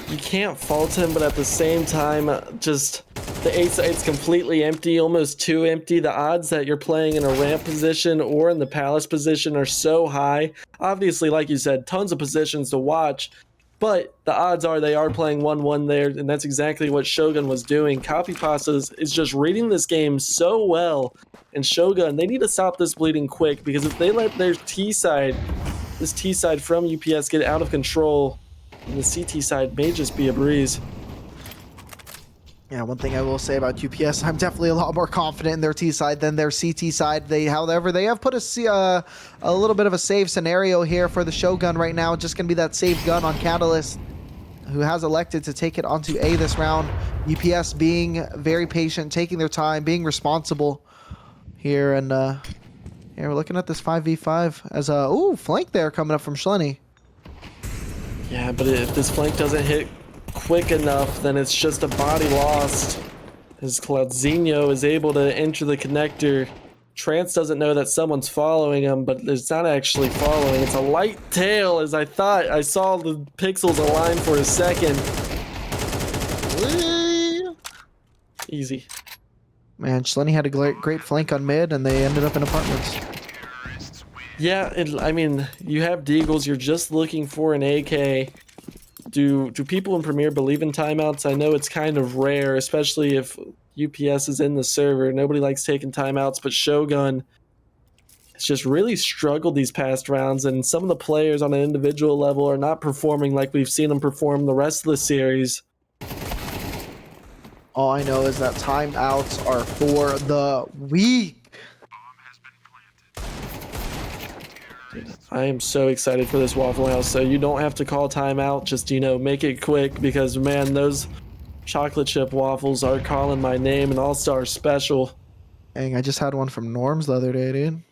You can't fault him, but at the same time, just the A site's completely empty, almost too empty. The odds that you're playing in a ramp position or in the Palace position are so high. Obviously, like you said, tons of positions to watch, but the odds are they are playing 1-1 there, and that's exactly what Shogun was doing. Copy Pastas is just reading this game so well, and Shogun, they need to stop this bleeding quick, because if they let their this T side from UPS get out of control, and the CT side may just be a breeze. Yeah, one thing I will say about UPS, I'm definitely a lot more confident in their T side than their CT side. However, they have put a little bit of a save scenario here for the Shogun right now. Just going to be that save gun on Catalyst, who has elected to take it onto A this round. UPS being very patient, taking their time, being responsible here. And yeah, we're looking at this 5v5 as a flank there coming up from Schlenny. Yeah, but if this flank doesn't hit quick enough, then it's just a body lost. As Cloudzinho is able to enter the connector. Trance doesn't know that someone's following him, but it's not actually following. It's a light tail, as I thought. I saw the pixels align for a second. Easy. Man, Schlenny had a great flank on mid, and they ended up in apartments. Yeah, I mean, you have Deagles, you're just looking for an AK. Do people in Premier believe in timeouts? I know it's kind of rare, especially if UPS is in the server. Nobody likes taking timeouts, but Shogun, has just really struggled these past rounds, and some of the players on an individual level are not performing like we've seen them perform the rest of the series. All I know is that timeouts are for the weak. I am so excited for this Waffle House, so you don't have to call timeout. Just, make it quick, because, man, those chocolate chip waffles are calling my name, an all-star special. Dang, I just had one from Norms the other day, dude.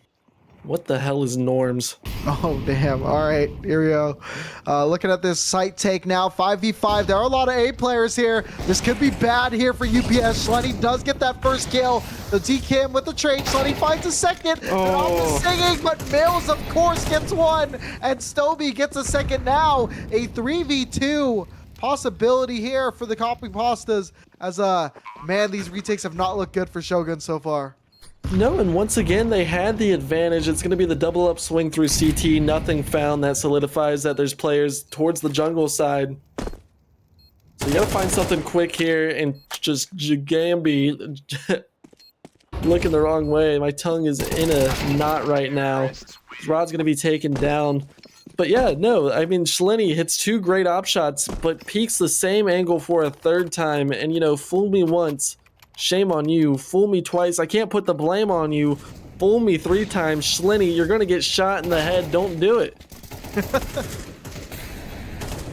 What the hell is Norms? Oh, damn. All right, here we go. Looking at this site take now, 5v5. There are a lot of A players here. This could be bad here for UPS. Shlenny does get that first kill. The DKM with the trade. Shlenny finds a second. They're almost singing, but Mills, of course, gets one. And Stoby gets a second now. A 3v2 possibility here for the Copy Pastas. As, man, these retakes have not looked good for Shogun so far. No, and once again, they had the advantage. It's going to be the double up swing through CT. Nothing found. That solidifies that there's players towards the jungle side. So you got to find something quick here, and just Gambi looking the wrong way. My tongue is in a knot right now. Rod's going to be taken down. But yeah, no, I mean, Shlenny hits 2 great op shots, but peeks the same angle for a 3rd time. And, fool me once. Shame on you. Fool me twice. I can't put the blame on you. Fool me 3 times. Shlenny, you're going to get shot in the head. Don't do it.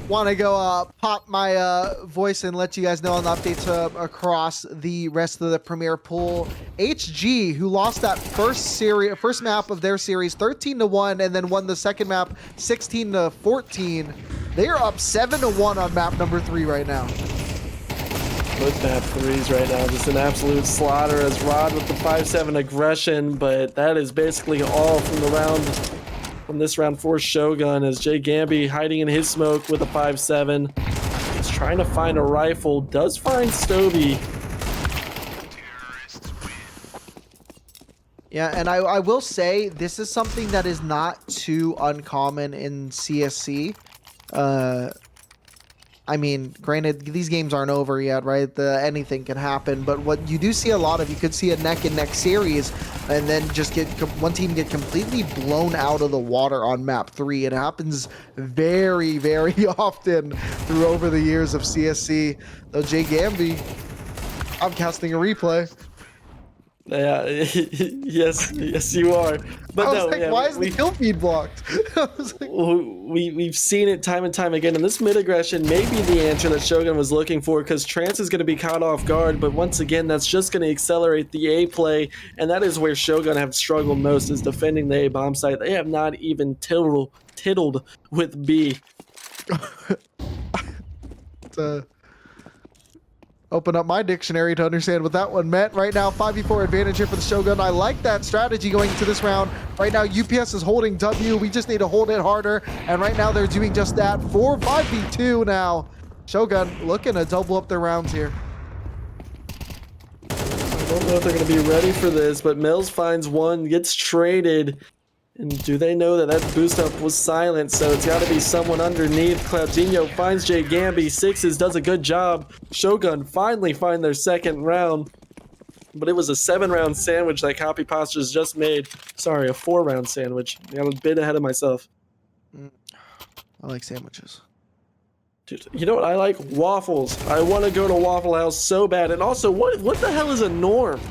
Want to go pop my voice and let you guys know on the updates across the rest of the Premier pool. HG, who lost that first map of their series 13-1 and then won the second map 16-14. They are up 7-1 on map number 3 right now. Both map 3s right now, just an absolute slaughter as Rod with the 5-7 aggression, but that is basically all from this round for Shogun, as Jay Gambi hiding in his smoke with a 5-7. He's trying to find a rifle, does find Stoby. Yeah, and I will say this is something that is not too uncommon in CSC. I mean, granted, these games aren't over yet, right? Anything can happen, but what you do see a lot of, you could see a neck-and-neck series, and then just one team get completely blown out of the water on map 3. It happens very, very often through over the years of CSC. Though Jay Gambi, I'm casting a replay. Yeah, yes, you are. But I was like, why is the kill feed blocked? I was like, we've seen it time and time again, and this mid aggression may be the answer that Shogun was looking for, because Trance is going to be caught off guard, but once again, that's just going to accelerate the A play, and that is where Shogun have struggled most, is defending the A bomb site. They have not even tiddled with B. Open up my dictionary to understand what that one meant. Right now, 5v4 advantage here for the Shogun. I like that strategy going into this round. Right now, UPS is holding W. We just need to hold it harder. And right now, they're doing just that. 5v2 now. Shogun looking to double up their rounds here. I don't know if they're going to be ready for this, but Mills finds one, gets traded. And do they know that boost up was silent? So it's got to be someone underneath. Claudinho finds Jay Gambi. Sixes does a good job. Shogun finally find their 2nd round. But it was a 7-round sandwich that Copy Pastas just made. Sorry, a 4-round sandwich. I got a bit ahead of myself. I like sandwiches. Dude, you know what I like? Waffles. I want to go to Waffle House so bad. And also, what the hell is a norm?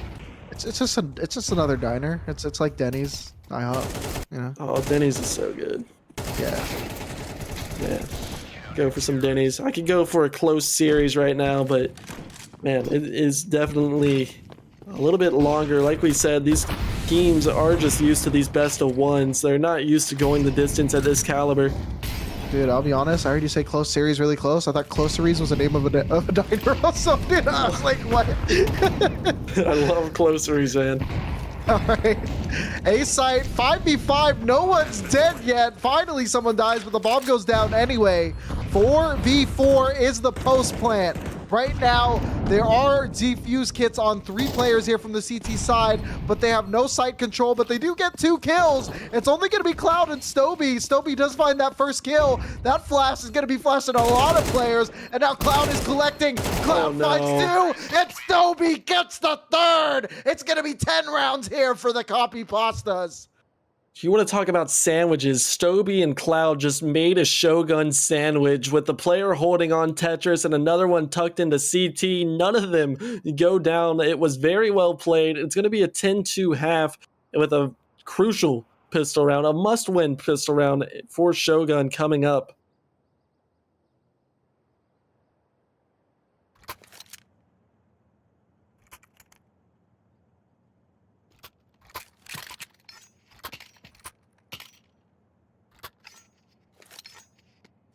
It's just another diner. It's like Denny's, IHOP, you know. Oh, Denny's is so good. Yeah. Go for some Denny's. I could go for a close series right now, but man, it is definitely a little bit longer. Like we said, these teams are just used to these best of ones. They're not used to going the distance at this caliber. Dude, I'll be honest. I heard you say close series really close. I thought close series was the name of a diner also. Dude, I was like, what? I love close series, man. All right. A site, 5v5. No one's dead yet. Finally, someone dies, but the bomb goes down anyway. 4v4 is the post plant. Right now, there are defuse kits on 3 players here from the CT side, but they have no site control, but they do get 2 kills. It's only going to be Cloud and Stoby. Stoby does find that first kill. That flash is going to be flashing a lot of players, and now Cloud is collecting. Cloud finds 2, and Stoby gets the 3rd. It's going to be 10 rounds here for the Copy Pastas. You want to talk about sandwiches? Stoby and Cloud just made a Shogun sandwich with the player holding on Tetris and another one tucked into CT. None of them go down. It was very well played. It's going to be a 10-2 half with a crucial pistol round, a must-win pistol round for Shogun coming up.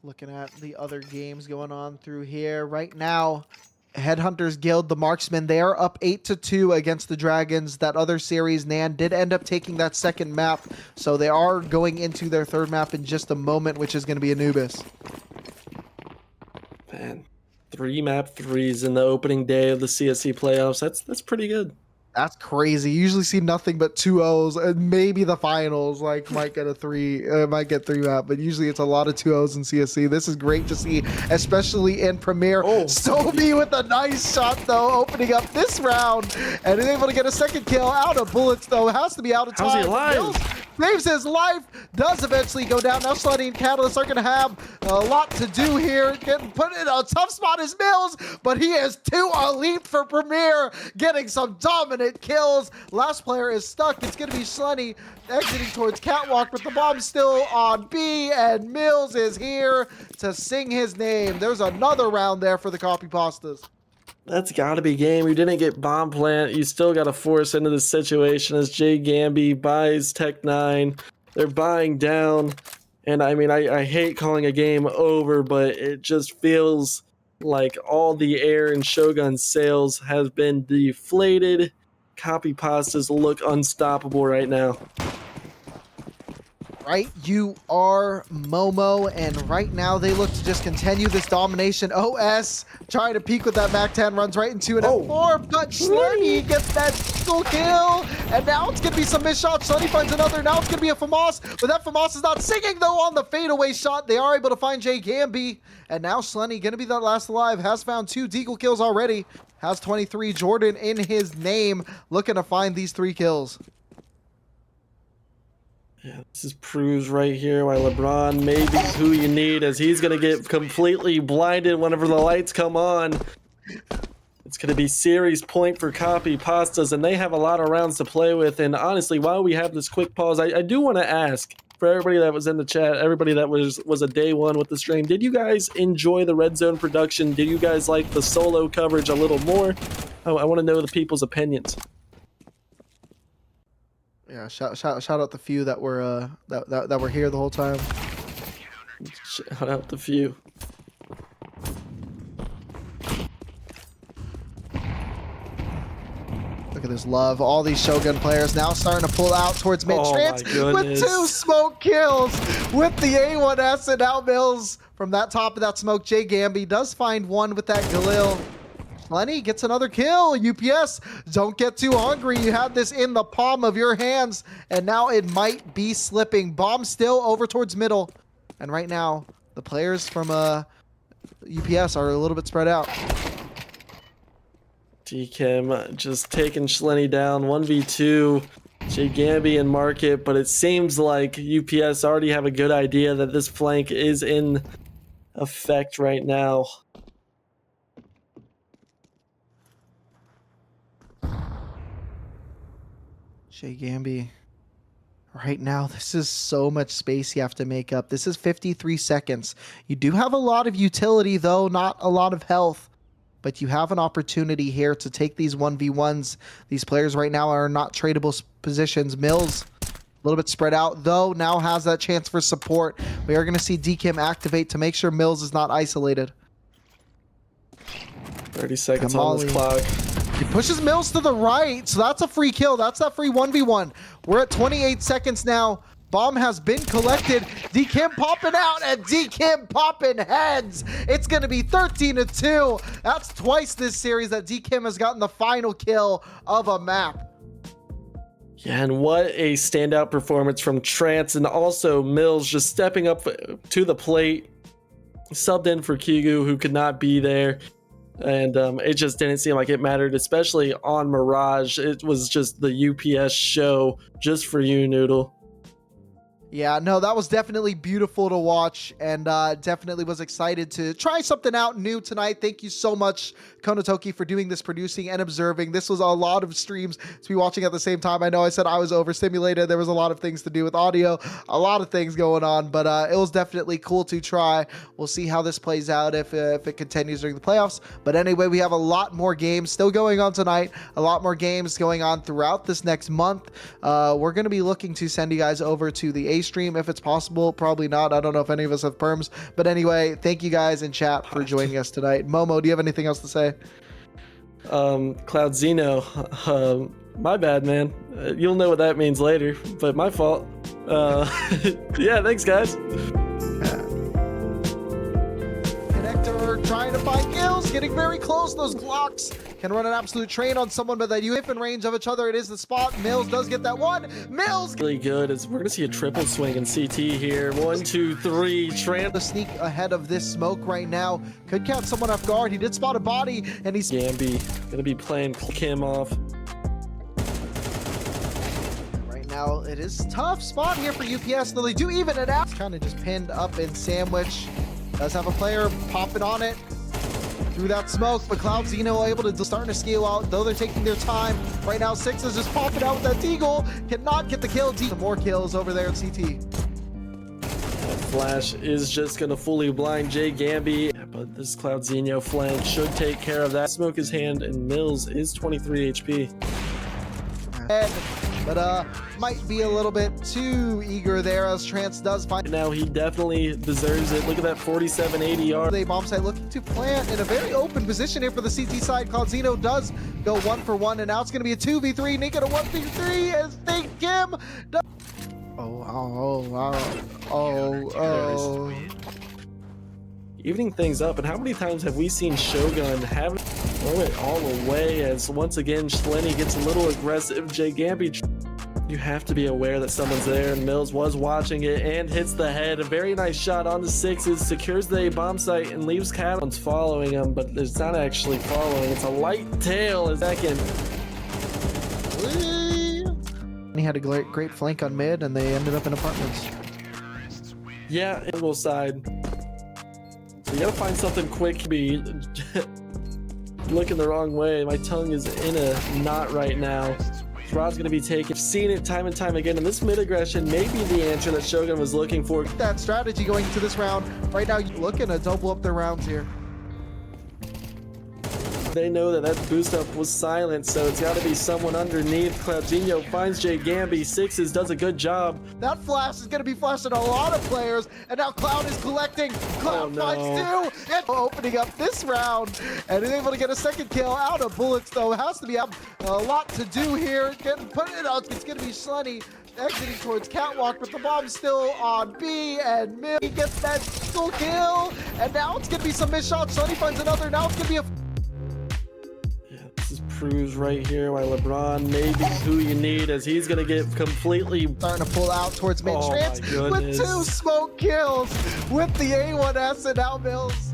Looking at the other games going on through here right now, Headhunters Guild, the Marksmen, they are up 8-2 against the Dragons. That other series, Nan did end up taking that second map, so they are going into their third map in just a moment, which is going to be Anubis. Man, 3 map threes in the opening day of the CSC playoffs. That's pretty good. That's crazy. You usually see nothing but 2-0s, and maybe the finals like might get a 3, might get 3 map, but usually it's a lot of 2-0s in CSC. This is great to see, especially in Premier. Oh. Stoby with a nice shot though, opening up this round, and is able to get a second kill out of bullets though. Has to be out of time. How's he alive? Mills saves his life, does eventually go down. Now Slutty and Catalyst are going to have a lot to do here. Getting put in a tough spot is Mills, but he is too elite for Premier, getting some dominant kills. Last player is stuck. It's going to be Slutty exiting towards Catwalk, but the bomb's still on B, and Mills is here to sing his name. There's another round there for the Copy Pastas. That's got to be game. You didn't get bomb plant. You still got to force into the situation as Jay Gamby buys Tech 9. They're buying down. And I mean, I hate calling a game over, but it just feels like all the air in Shogun's sails has been deflated. Copy Pastas look unstoppable right now. Right, you are Momo, and right now they look to just continue this domination. OS trying to peek with that Mac-10, runs right into an M4, but Slurmy gets that single kill, and now it's going to be some missed shots. Slurmy finds another, now it's going to be a FAMAS, but that FAMAS is not singing though on the fadeaway shot. They are able to find Jay Gamby, and now Slurmy going to be that last alive, has found 2 deagle kills already, has 23 Jordan in his name, looking to find these 3 kills. Yeah, this is proves right here why LeBron may be who you need, as he's going to get completely blinded whenever the lights come on. It's going to be series point for Copy Pastas, and they have a lot of rounds to play with. And honestly, while we have this quick pause, I do want to ask for everybody that was in the chat, everybody that was a day one with the stream, did you guys enjoy the Red Zone production? Did you guys like the solo coverage a little more? I want to know the people's opinions. Yeah, shout out the few that were that were here the whole time. Shout out the few. Look at this love. All these Shogun players now starting to pull out towards mid. Oh Trans my goodness. with 2 smoke kills with the A1S, and now Mills from that top of that smoke. Jay Gamby does find 1 with that Galil. Lenny gets another kill. UPS, don't get too hungry. You have this in the palm of your hands, and now it might be slipping. Bomb still over towards middle. And right now, the players from UPS are a little bit spread out. DKim just taking Schlenny down 1v2. Jay Gamby and Market, but it seems like UPS already have a good idea that this flank is in effect right now. Jay Gamby, right now, this is so much space you have to make up. This is 53 seconds. You do have a lot of utility, though, not a lot of health. But you have an opportunity here to take these 1v1s. These players right now are not tradable positions. Mills, a little bit spread out, though, now has that chance for support. We are going to see DKim activate to make sure Mills is not isolated. 30 seconds on this clock. He pushes Mills to the right, so that's a free kill. That's that free 1v1. We're at 28 seconds now. Bomb has been collected. DKim popping out, and DKim popping heads. It's going to be 13-2. That's twice this series that DKim has gotten the final kill of a map. Yeah, and what a standout performance from Trance, and also Mills just stepping up to the plate. Subbed in for Kigu, who could not be there. And it just didn't seem like it mattered, especially on Mirage. It was just the UPS show just for you, Noodle. Yeah, no, that was definitely beautiful to watch, and definitely was excited to try something out new tonight. Thank you so much, Konotoki, for doing this, producing and observing. This was a lot of streams to be watching at the same time. I know I said I was overstimulated. There was a lot of things to do with audio, a lot of things going on, but it was definitely cool to try. We'll see how this plays out if it continues during the playoffs. But anyway, we have a lot more games still going on tonight, a lot more games going on throughout this next month. We're going to be looking to send you guys over to the stream if it's possible. Probably not. I don't know if any of us have perms, but anyway, thank you guys in chat for joining us tonight. Momo, do you have anything else to say? Cloud Zeno, my bad, man. You'll know what that means later, but my fault. Yeah, thanks, guys. Connector trying to find kills, getting very close. Those Glocks can run an absolute train on someone, but that you hit in range of each other. It is the spot. Mills does get that one. Mills Really good. As we're gonna see a triple swing in CT here. 1, 2, 3. the sneak ahead of this smoke right now. Could catch someone off guard. He did spot a body, and he's Gambi gonna be playing Kim off. right now. It is tough spot here for UPS, though they do even it out. Kind of just pinned up in sandwich. Does have a player popping on it through that smoke, but Cloud Zeno able to starting to scale out, though they're taking their time. Right now, Six is just popping out with that Deagle. Cannot get the kill. More kills over there in CT. That flash is just gonna fully blind Jay Gambi, but this Cloud Zeno flank should take care of that. Smoke his hand, and Mills is 23 HP. But might be a little bit too eager there as Trance does find. Now he definitely deserves it. Look at that 47 ADR. The bomb site looking to plant in a very open position here for the CT side. Cloud Zeno does go 1 for 1, and now it's going to be a 2v3. Nika to 1v3 as Think Kim. Oh. Evening things up, and how many times have we seen Shogun have throw it all away as once again Schlenny gets a little aggressive. Jay Gambi, you have to be aware that someone's there, and Mills was watching it and hits the head. A very nice shot on the Sixes, secures the bomb site and leaves Catalan's following him, but it's not actually following. It's a light tail as second. He had a great flank on mid, and they ended up in apartments. Yeah, angle side. So you gotta find something quick. Be looking the wrong way. My tongue is in a knot right now. Rod's gonna be taken. I've seen it time and time again, and this mid aggression may be the answer that Shogun was looking for. That strategy going into this round. Right now, you're looking to double up their rounds here. They know that that boost up was silent, so it's got to be someone underneath. Cloudinho finds Jay Gambi. Sixes does a good job. That flash is going to be flashing a lot of players, and now Cloud is collecting. Cloud finds two, and opening up this round, and is able to get a second kill out of bullets, though. It has to be a lot to do here. Put it out. It's going to be Schlenny exiting towards Catwalk, but the bomb's still on B, and Mill gets that single kill, and now it's going to be some missed shots. Schlenny finds another. Now it's going to be a proves right here why LeBron may be who you need, as he's gonna get completely starting to pull out towards mid trans with 2 smoke kills with the A1S, and now Mills.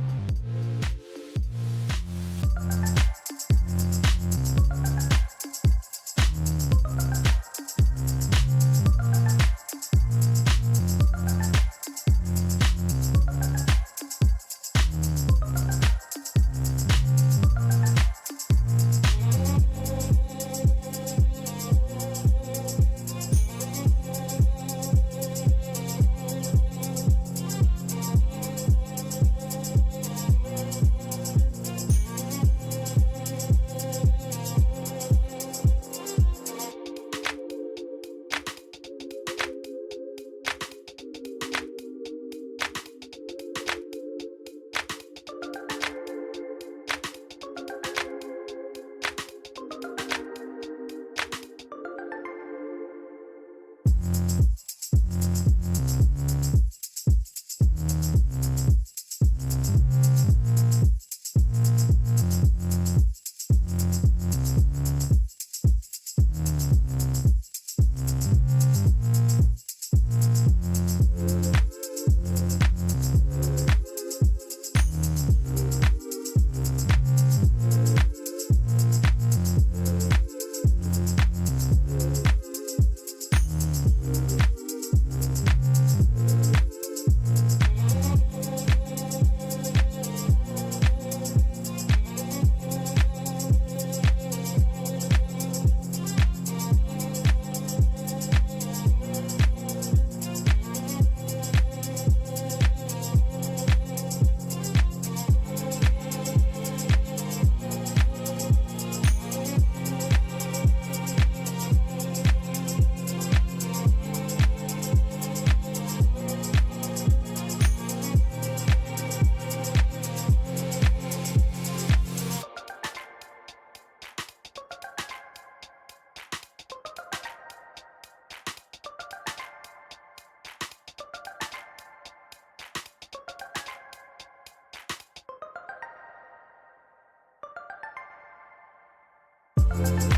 Bye.